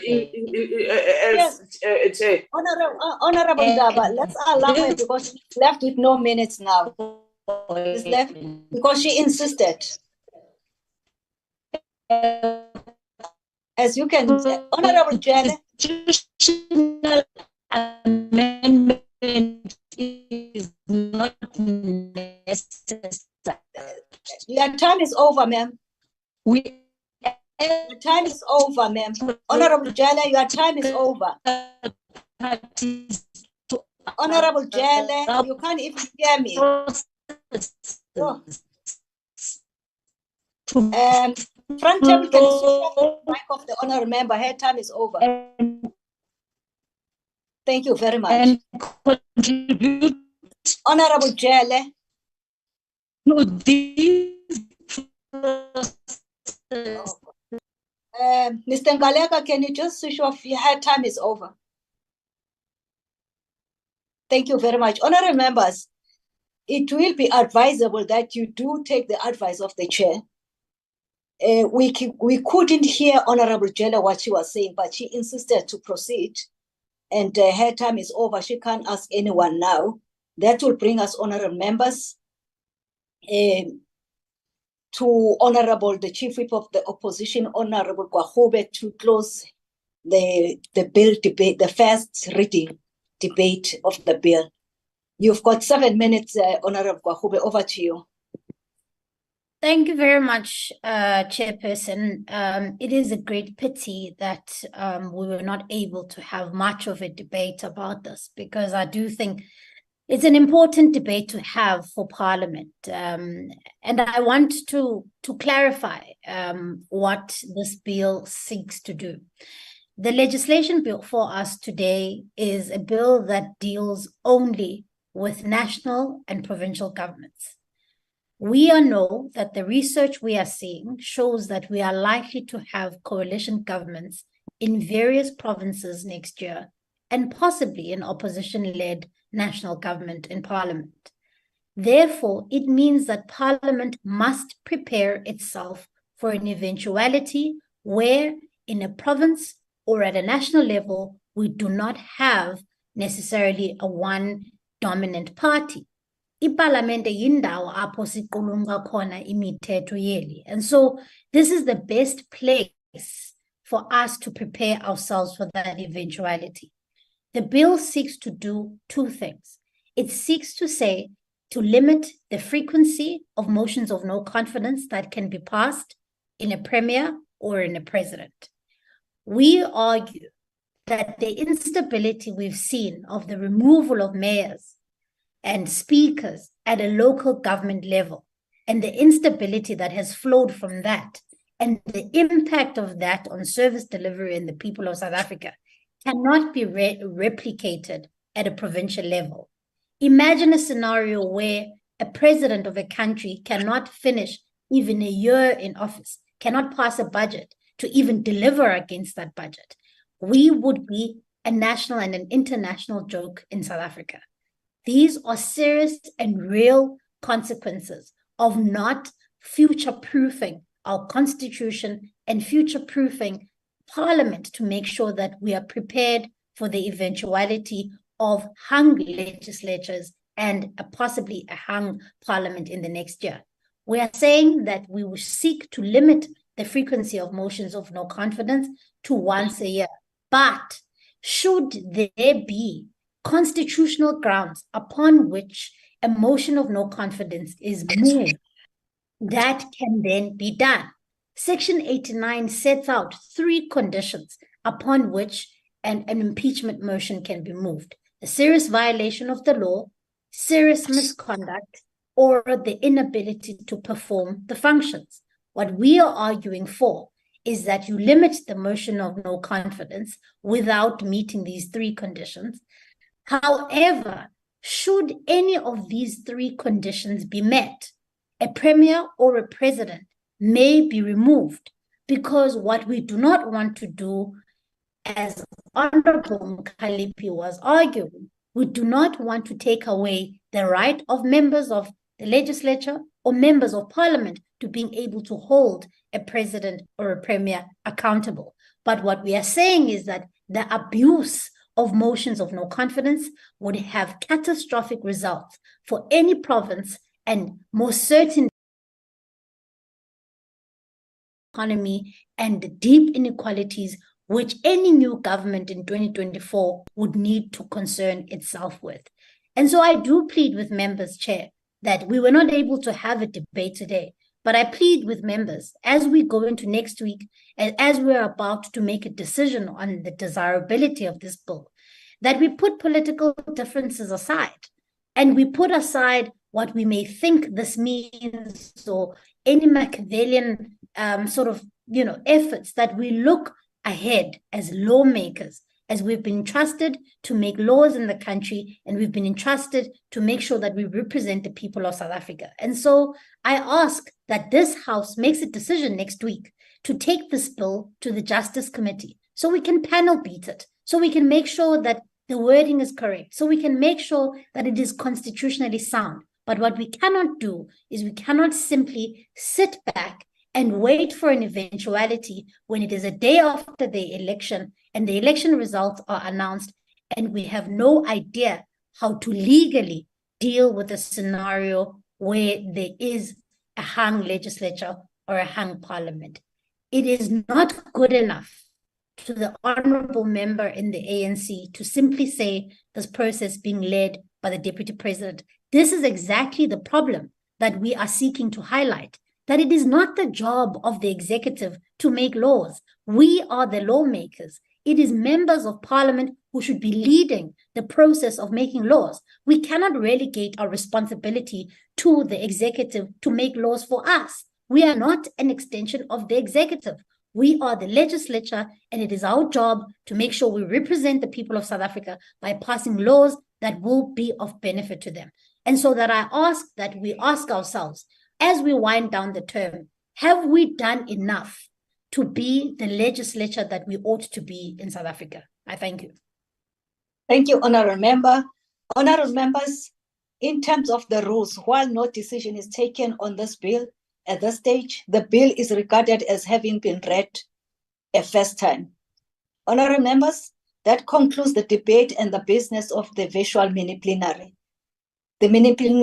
Chair? Honorable Daba, let's allow her because she's left with no minutes now. She's left because she insisted. As you can, Honorable Jelle. Amendment is not necessary. Your time is over, ma'am. Your time is over, ma'am. Honorable Jelle, your time is over. Honorable Jelle, you can't even hear me. Oh. Front table, can you switch off the mic of the honorable member? Her time is over. Thank you very much. Honorable Jelle. No, these Mr. Ngaleka, can you just switch off? Her time is over. Thank you very much. Honorable members, it will be advisable that you do take the advice of the chair. we couldn't hear Honorable Jella what she was saying, but she insisted to proceed. And her time is over. She can't ask anyone now. That will bring us, honorable members, to Honorable the Chief Whip of the Opposition, Honorable Kwahube, to close the bill debate, the first reading debate of the bill. You've got 7 minutes, Honorable Kwahube. Over to you. Thank you very much, Chairperson. It is a great pity that we were not able to have much of a debate about this, because I do think it's an important debate to have for Parliament. And I want to clarify what this bill seeks to do. The legislation before us today is a bill that deals only with national and provincial governments. We all know that the research we are seeing shows that we are likely to have coalition governments in various provinces next year, and possibly an opposition-led national government in Parliament. Therefore, it means that Parliament must prepare itself for an eventuality where, in a province or at a national level, we do not have necessarily a one dominant party. Iparlamente yindawo apho siqulunqa khona imithetho yeli. And so this is the best place for us to prepare ourselves for that eventuality. The bill seeks to do two things. It seeks to limit the frequency of motions of no confidence that can be passed in a premier or in a president. We argue that the instability we've seen of the removal of mayors and speakers at a local government level, and the instability that has flowed from that, and the impact of that on service delivery and the people of South Africa cannot be replicated at a provincial level. Imagine a scenario where a president of a country cannot finish even a year in office, cannot pass a budget to even deliver against that budget. We would be a national and an international joke in South Africa. These are serious and real consequences of not future-proofing our constitution and future-proofing Parliament to make sure that we are prepared for the eventuality of hung legislatures and possibly a hung Parliament in the next year. We are saying that we will seek to limit the frequency of motions of no confidence to once a year. But should there be constitutional grounds upon which a motion of no confidence is moved, that can then be done. Section 89 sets out 3 conditions upon which an impeachment motion can be moved: a serious violation of the law, serious misconduct, or the inability to perform the functions. What we are arguing for is that you limit the motion of no confidence without meeting these 3 conditions. However, should any of these 3 conditions be met, a premier or a president may be removed, because what we do not want to do, as Honorable Mkhalipi was arguing, we do not want to take away the right of members of the legislature or members of Parliament to being able to hold a president or a premier accountable. But what we are saying is that the abuse of motions of no confidence would have catastrophic results for any province, and most certainly economy and the deep inequalities which any new government in 2024 would need to concern itself with. And so I do plead with members, Chair, that we were not able to have a debate today, but I plead with members as we go into next week and as we're about to make a decision on the desirability of this bill, that we put political differences aside and we put aside what we may think this means or any Machiavellian efforts, that we look ahead as lawmakers, as we've been entrusted to make laws in the country, and we've been entrusted to make sure that we represent the people of South Africa. And so I ask that this House makes a decision next week to take this bill to the Justice Committee so we can panel beat it, so we can make sure that the wording is correct, so we can make sure that it is constitutionally sound. But what we cannot do is we cannot simply sit back and wait for an eventuality when it is a day after the election and the election results are announced and we have no idea how to legally deal with a scenario where there is a hung legislature or a hung parliament. It is not good enough to the honorable member in the ANC to simply say this process being led by the deputy president. This is exactly the problem that we are seeking to highlight, that it is not the job of the executive to make laws. We are the lawmakers. It is members of parliament who should be leading the process of making laws. We cannot relegate our responsibility to the executive to make laws for us. We are not an extension of the executive. We are the legislature, and it is our job to make sure we represent the people of South Africa by passing laws that will be of benefit to them. And so that I ask that we ask ourselves, as we wind down the term, have we done enough to be the legislature that we ought to be in South Africa? I thank you. Thank you, Honourable Member. Honourable Members, in terms of the rules, while no decision is taken on this bill at this stage, the bill is regarded as having been read a first time. Honourable Members, that concludes the debate and the business of the virtual mini-plenary. The mini-plenary